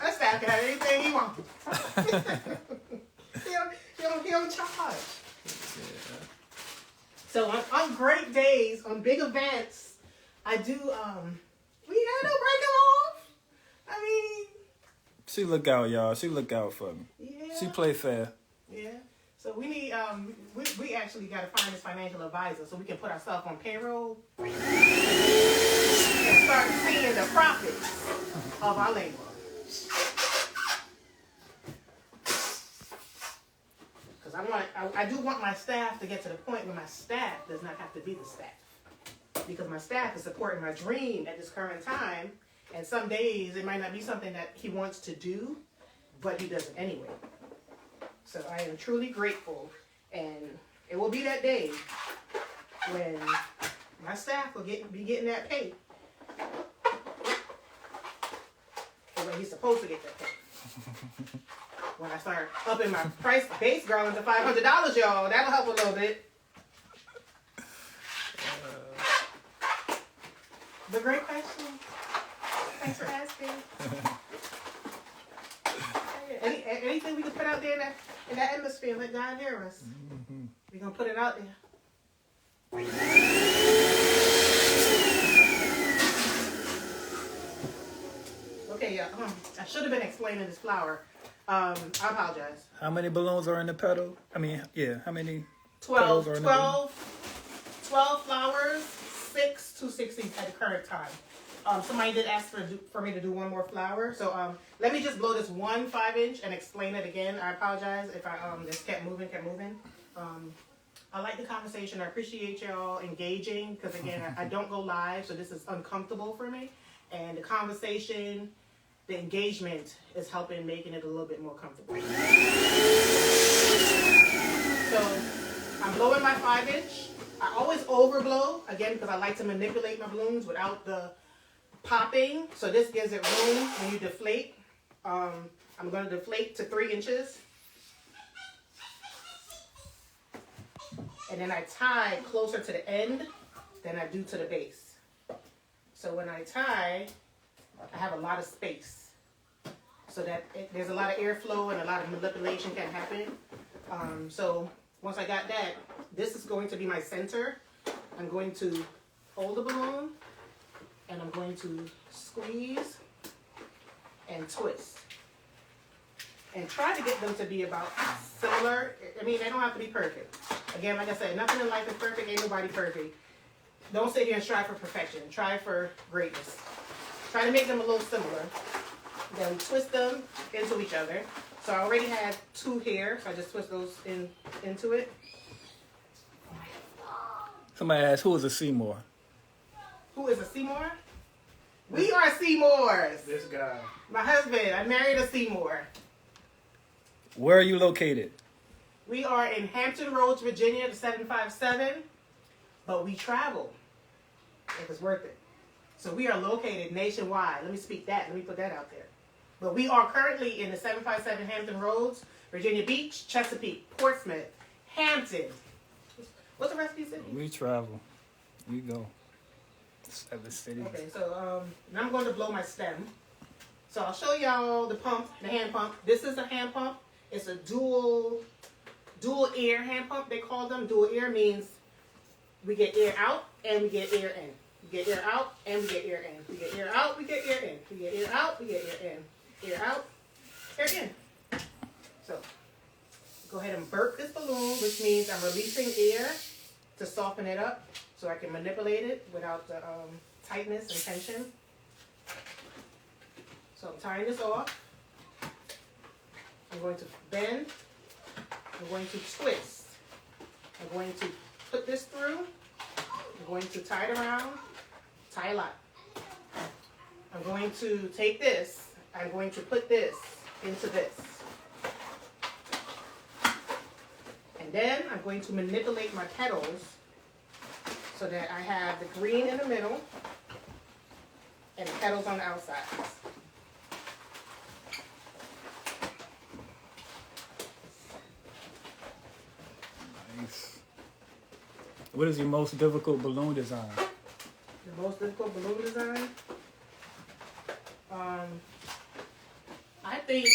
My staff can have anything he wants. he don't charge. So on great days, on big events, I do. We don't break them off. I mean, She look out, y'all. She look out for me. yeah. She play fair. Yeah. So we need we actually got to find this financial advisor so we can put ourselves on payroll and start seeing the profits of our labor. Because I do want my staff to get to the point where my staff does not have to be the staff. Because my staff is supporting my dream at this current time. And some days it might not be something that he wants to do, but he does it anyway. So I am truly grateful. And it will be that day when my staff will be getting that pay. Or when he's supposed to get that pay. When I start upping my base garland to $500, y'all, that'll help a little bit. The great question. Thanks for asking. Anything we can put out there in that atmosphere, let God hear us. We're going to put it out there. Okay, yeah. I should have been explaining this flower. I apologize. How many balloons are in the petal? I mean, yeah, how many? 12 petals are in the balloon? 12 flowers, 6 to 16 at the current time. Somebody did ask for me to do one more flower. So let me just blow this one 5-inch and explain it again. I apologize if I just kept moving. I like the conversation. I appreciate y'all engaging because, again, I don't go live, so this is uncomfortable for me. And the conversation, the engagement is helping making it a little bit more comfortable. So I'm blowing my 5-inch. I always overblow, again, because I like to manipulate my balloons without the popping. So this gives it room when you deflate. I'm going to deflate to 3 inches. And then I tie closer to the end than I do to the base. So when I tie, I have a lot of space. So that there's a lot of airflow and a lot of manipulation can happen. So once I got that, this is going to be my center. I'm going to hold the balloon and I'm going to squeeze and twist. And try to get them to be about similar. I mean, they don't have to be perfect. Again, like I said, nothing in life is perfect. Ain't nobody perfect. Don't sit here and strive for perfection. Try for greatness. Try to make them a little similar. Then twist them into each other. So I already had 2 here, so I just twist those into it. Somebody asked, who is a Seymour? Who is a Seymour? We are Seymours. This guy. My husband. I married a Seymour. Where are you located? We are in Hampton Roads, Virginia, the 757, but we travel. It was worth it. So we are located nationwide. Let me speak that. Let me put that out there. But we are currently in the 757 Hampton Roads, Virginia Beach, Chesapeake, Portsmouth, Hampton. What's the rest of these cities? We travel. We go. 7 cities. Okay, so now I'm going to blow my stem. So I'll show y'all the pump, the hand pump. This is a hand pump. It's a dual air hand pump, they call them. Dual air means we get air out and we get air in. We get air out and we get air in. We get air out, we get air in. We get air out, we get air in. Air out, air in. So go ahead and burp this balloon, which means I'm releasing air to soften it up so I can manipulate it without the tightness and tension. So I'm tying this off. I'm going to bend. I'm going to twist. I'm going to put this through. I'm going to tie it around. Tie a lot. I'm going to take this. I'm going to put this into this. And then I'm going to manipulate my petals so that I have the green in the middle and the petals on the outside. Nice. What is your most difficult balloon design? The most difficult balloon design? I think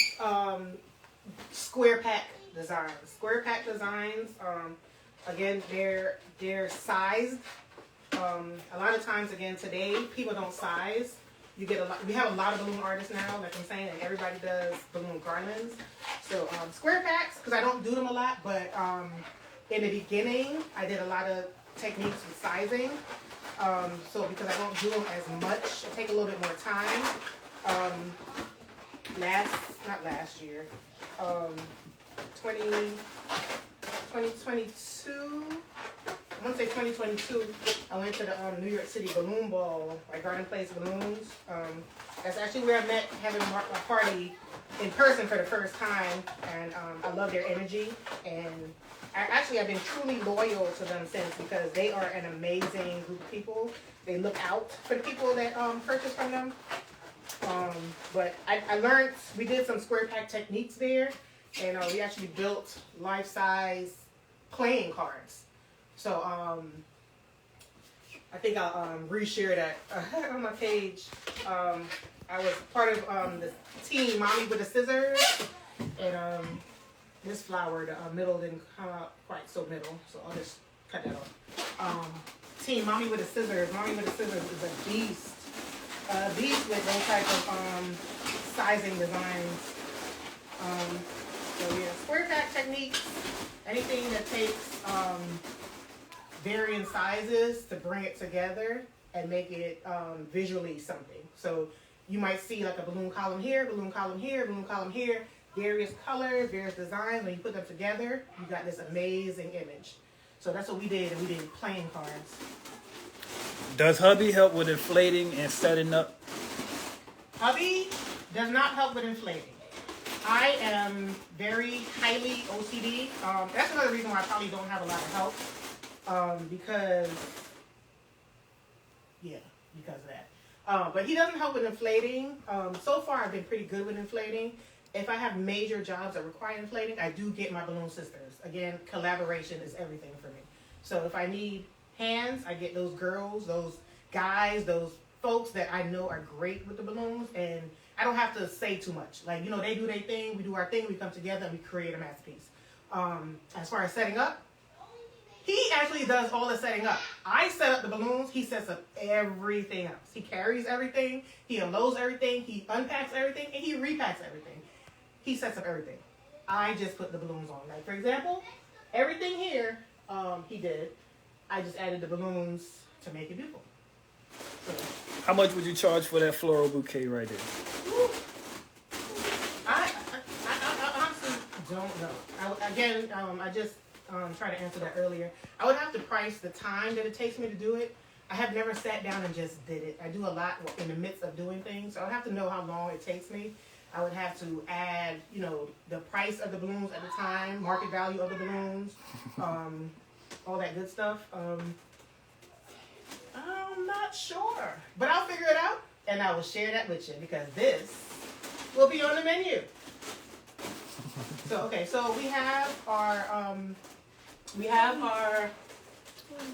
square pack designs. Square pack designs, again, they're sized. A lot of times, again, today, people don't size. You get a lot. We have a lot of balloon artists now, like I'm saying, and everybody does balloon garlands. So square packs, because I don't do them a lot, but in the beginning, I did a lot of techniques with sizing. So because I don't do them as much, it take a little bit more time. Not last year, 2022, I want to say 2022, I went to the New York City Balloon Ball, like Garden Place Balloons. That's actually where I met having a party in person for the first time, and I love their energy, and I've been truly loyal to them since, because they are an amazing group of people. They look out for the people that purchase from them. But I learned, we did some square pack techniques there, and we actually built life-size playing cards. So I think I'll reshare that on my page. I was part of the team Mommy with the Scissors, and this flower, the middle didn't come out quite so middle, so I'll just cut that off. Team Mommy with the Scissors. Mommy with the Scissors is a beast. Beast with those type of sizing designs. So yeah, square pack techniques, anything that takes varying sizes to bring it together and make it visually something. So you might see like a balloon column here, balloon column here, balloon column here, various colors, various designs. When you put them together, you got this amazing image. So that's what we did, and we did playing cards. Does hubby help with inflating and setting up? Hubby does not help with inflating. I am very highly OCD. That's another reason why I probably don't have a lot of help. Because of that. But he doesn't help with inflating. So far, I've been pretty good with inflating. If I have major jobs that require inflating, I do get my balloon sisters. Again, collaboration is everything for me. So if I need hands, I get those girls, those guys, those folks that I know are great with the balloons, and I don't have to say too much. Like, they do their thing, we do our thing, we come together, and we create a masterpiece. As far as setting up, he actually does all the setting up. I set up the balloons, he sets up everything else. He carries everything, he unloads everything, he unpacks everything, and he repacks everything. He sets up everything. I just put the balloons on. Like, for example, everything here, he did. I just added the balloons to make it beautiful. So, How much would you charge for that floral bouquet right there? I honestly don't know. I just tried to answer that earlier. I would have to price the time that it takes me to do it. I have never sat down and just did it. I do a lot in the midst of doing things, so I would have to know how long it takes me. I would have to add, the price of the balloons at the time, market value of the balloons, all that good stuff. I'm not sure, but I'll figure it out and I will share that with you because this will be on the menu. So we have our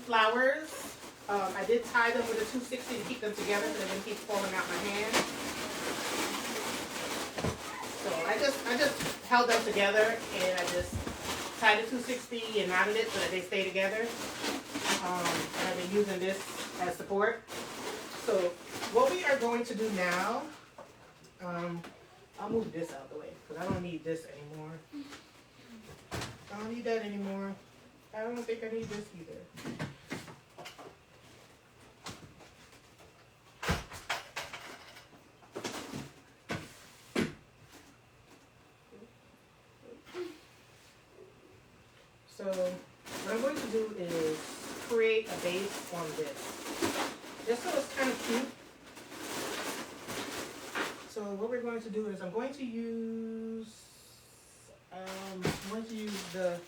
flowers. I did tie them with a 260 to keep them together so they didn't keep falling out my hand. So I just held them together and I just tied the 260 and knotted it so that they stay together. And I've been using this as support. So what we are going to do now, I'll move this out of the way because I don't need this anymore. I don't need that anymore. I don't think I need this either. So what I'm going to do is create a base on this. Just so it's kind of cute. So what we're going to do is I'm going to use the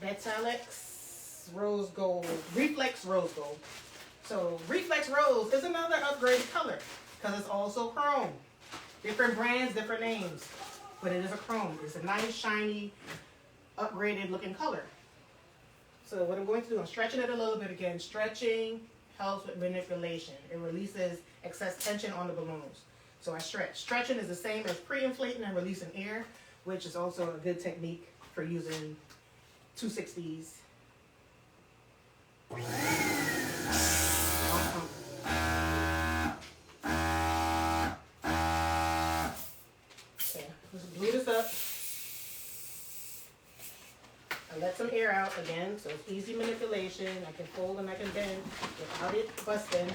Betalex Rose Gold, Reflex Rose Gold. So Reflex Rose is another upgraded color because it's also chrome. Different brands, different names, but it is a chrome. It's a nice, shiny, upgraded looking color. So what I'm going to do, I'm stretching it a little bit again. Stretching helps with manipulation. It releases excess tension on the balloons. So I stretch. Stretching is the same as pre-inflating and releasing air, which is also a good technique for using 260s. Okay, let's glue this up. I let some air out again, so it's easy manipulation. I can fold and I can bend without it busting.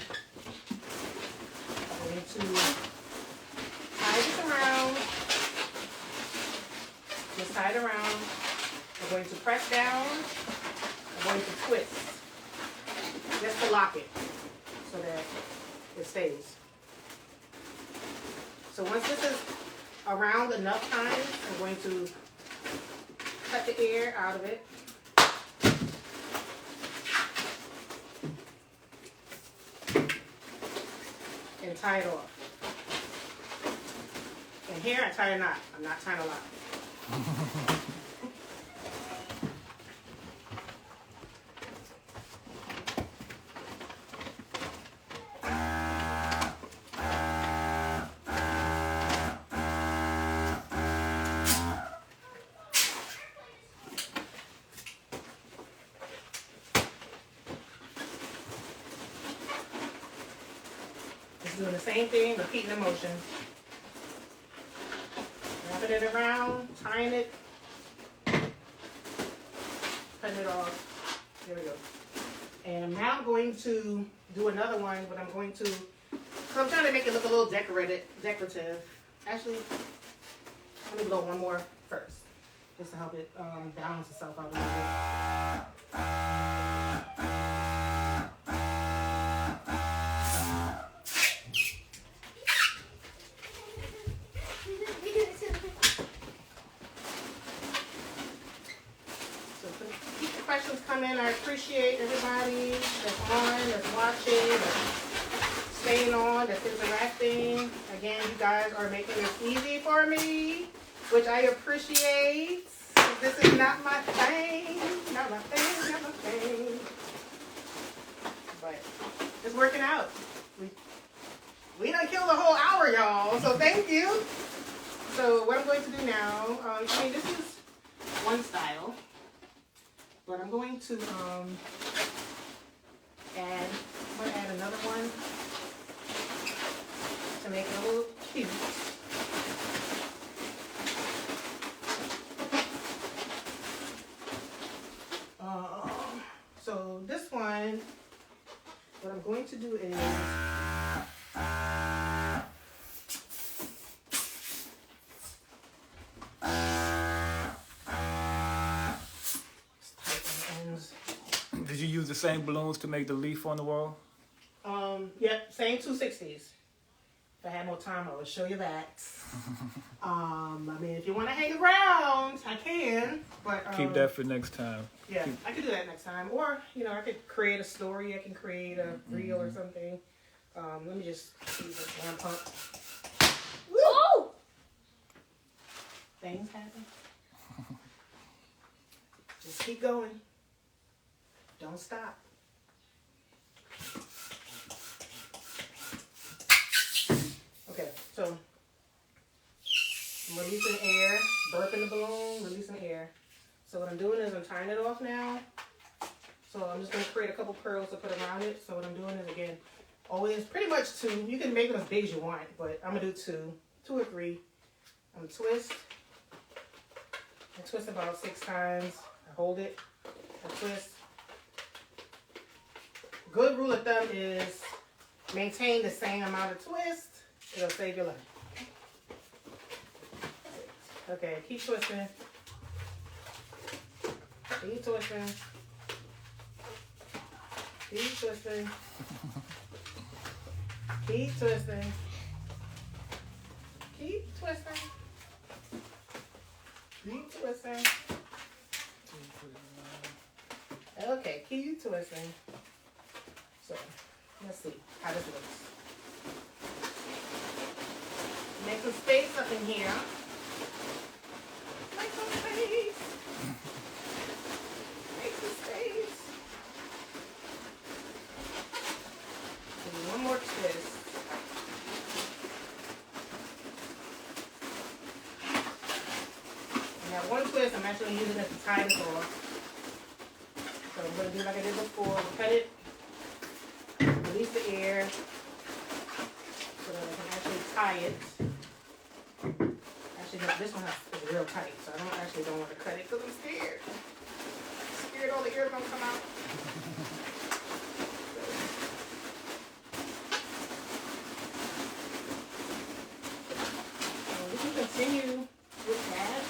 I'm going to tie this around. Just tie it around. I'm going to press down. I'm going to twist. Just to lock it so that it stays. So once this is around enough times, I'm going to cut the air out of it. And tie it off. And here I tie a knot. I'm not tying a knot. Doing the same thing, repeating the motion. Wrapping it around, tying it, cutting it off. There we go. And I'm now going to do another one, but I'm going to, so I'm trying to make it look a little decorative. Actually, let me blow one more first, just to help it balance itself out a little bit. I appreciate everybody that's on, that's watching, that's staying on, that's interacting. Again, you guys are making this easy for me, which I appreciate. This is not my thing, not my thing, not my thing. But it's working out. We done killed a whole hour, y'all, so thank you. So what I'm going to do now, this is one style. But I'm going to add another one to make it a little cute. same balloons to make the leaf on the wall? Yep, same 260s. If I had more time, I would show you that. I mean, if you want to hang around, I can. But Keep that for next time. Yeah, I could do that next time. Or, you know, I could create a story. I can create a reel or something. Let me just use this one pump. Woo! Things happen. Just keep going. Don't stop. Okay, so I'm releasing air, burping the balloon, releasing air. So what I'm doing is I'm tying it off now. So I'm just going to create a couple pearls to put around it. So what I'm doing is, again, always pretty much 2. You can make them as big as you want, but I'm going to do 2 or 3. I'm going to twist. I twist about 6 times. I hold it. I twist. Good rule of thumb is maintain the same amount of twist. It'll save your life. Okay, keep twisting. Keep twisting. Keep twisting. Keep twisting. Keep twisting. Keep twisting. Okay, keep twisting. So, let's see how this looks. Make some space up in here. Make some space. Make some space. And one more twist. And that one twist, I'm actually using it to tie this off. So I'm going to do like I did before. Cut it. Release the air. So that I can actually tie it. Actually, no, this one is real tight, so I don't want to cut it because I'm scared. I'm scared all the air is going to come out. So we can continue with that.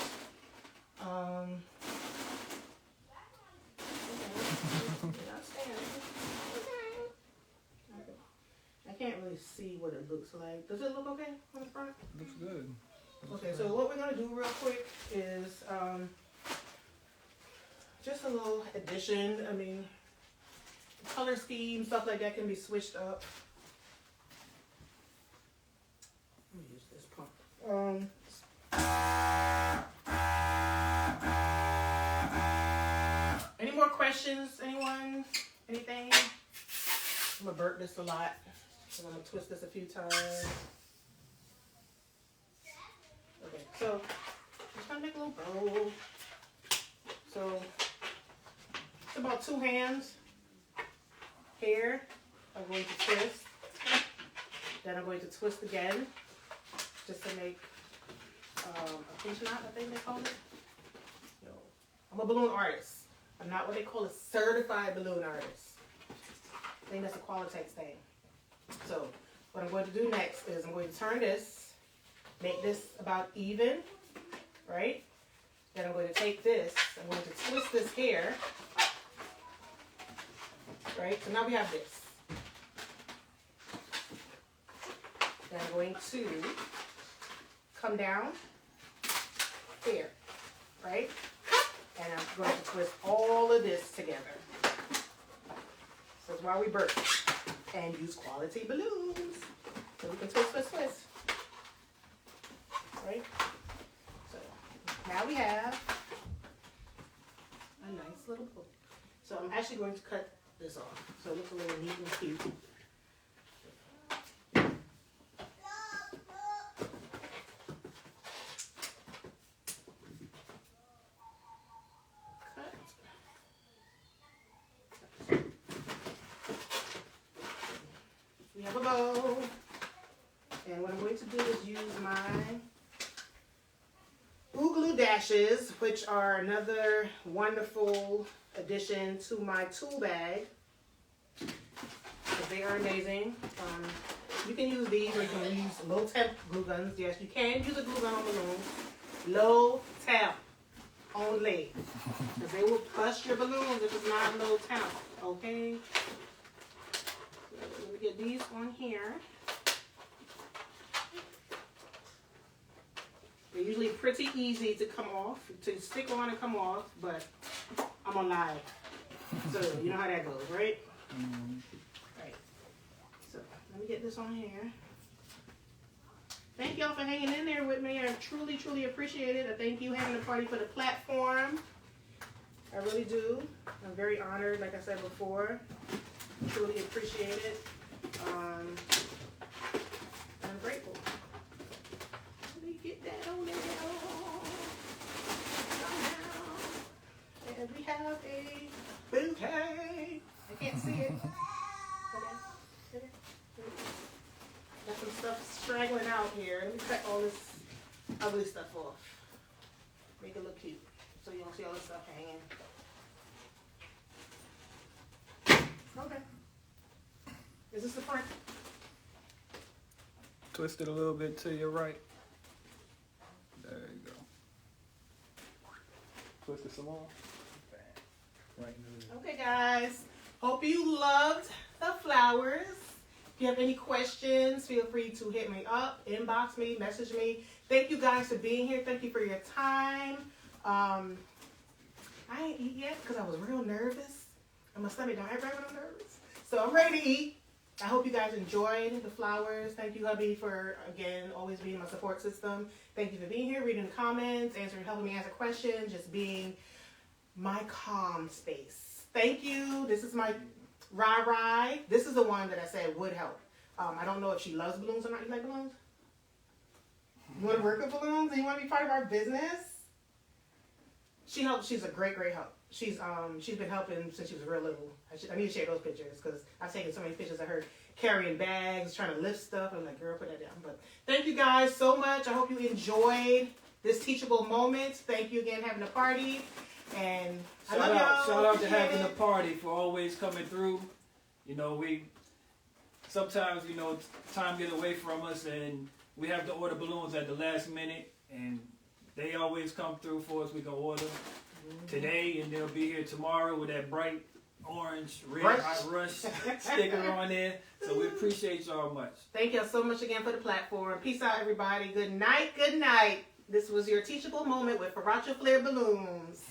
I can't really see what it looks like. Does it look okay on the front? Looks good. Okay, so what we're going to do real quick is just a little addition. I mean, color scheme, stuff like that can be switched up. Let me use this pump. Any more questions? Anyone? Anything? I'm going to burp this a lot. So I'm going to twist this a few times. Okay, so I'm just going to make a little bow. So it's about 2 hands. Here, I'm going to twist. Then I'm going to twist again, just to make a pinch knot, I think they call it. No. I'm a balloon artist. I'm not what they call a certified balloon artist. I think that's a Qualitex thing. So what I'm going to do next is I'm going to turn this, make this about even, right? Then I'm going to take this, I'm going to twist this here, right? So now we have this. Then I'm going to come down here, right? And I'm going to twist all of this together. So that's why we burp and use quality balloons. So we can twist, twist, twist. Right? So now we have a nice little bow. So I'm actually going to cut this off. So it looks a little neat and cute. We have a bow, and what I'm going to do is use my Boogaloo dashes, which are another wonderful addition to my tool bag. They are amazing. You can use these, or you can use low temp glue guns. Yes, you can use a glue gun on balloons. Low temp. only. Because they will bust your balloons if it's not a little talent. Okay? So let me get these on here. They're usually pretty easy to come off, to stick on and come off, but I'm on live. So you know how that goes, right? Mm-hmm. Right. So let me get this on here. Thank y'all for hanging in there with me. I truly, truly appreciate it. I thank you having a party for the platform. I really do. I'm very honored, like I said before. Truly appreciate it. I'm grateful. Let me get that on there. And we have a bouquet. I can't see it. Got some stuff straggling out here. Let me cut all this ugly stuff off. Make it look cute. So you don't see all this stuff hanging. Okay. Is this the front? Twist it a little bit to your right. There you go. Twist it some more. Right in the Okay, guys. Hope you loved the flowers. If you have any questions, feel free to hit me up, inbox me, message me. Thank you guys for being here. Thank you for your time. I ain't eat yet because I was real nervous. And my stomach died right when I'm nervous. So I'm ready to eat. I hope you guys enjoyed the flowers. Thank you, hubby, for, again, always being my support system. Thank you for being here, reading the comments, helping me answer questions, just being my calm space. Thank you. This is my Rai. This is the one that I said would help. I don't know if she loves balloons or not. You like balloons? You want to work with balloons? You want to be part of our business? She helps. She's a great, great help. She's been helping since she was real little. I need to share those pictures because I've taken so many pictures of her carrying bags, trying to lift stuff. I'm like, girl, put that down. But thank you guys so much. I hope you enjoyed this teachable moment. Thank you again for having a party. And I love y'all. Shout out to having a party for always coming through. You know, we sometimes, you know, time get away from us and we have to order balloons at the last minute and they always come through for us. We can order today and they'll be here tomorrow with that bright orange red hot rush sticker on there. So we appreciate y'all much. Thank y'all so much again for the platform. Peace out, everybody. Good night. Good night. This was your teachable moment with Feracho Flare balloons.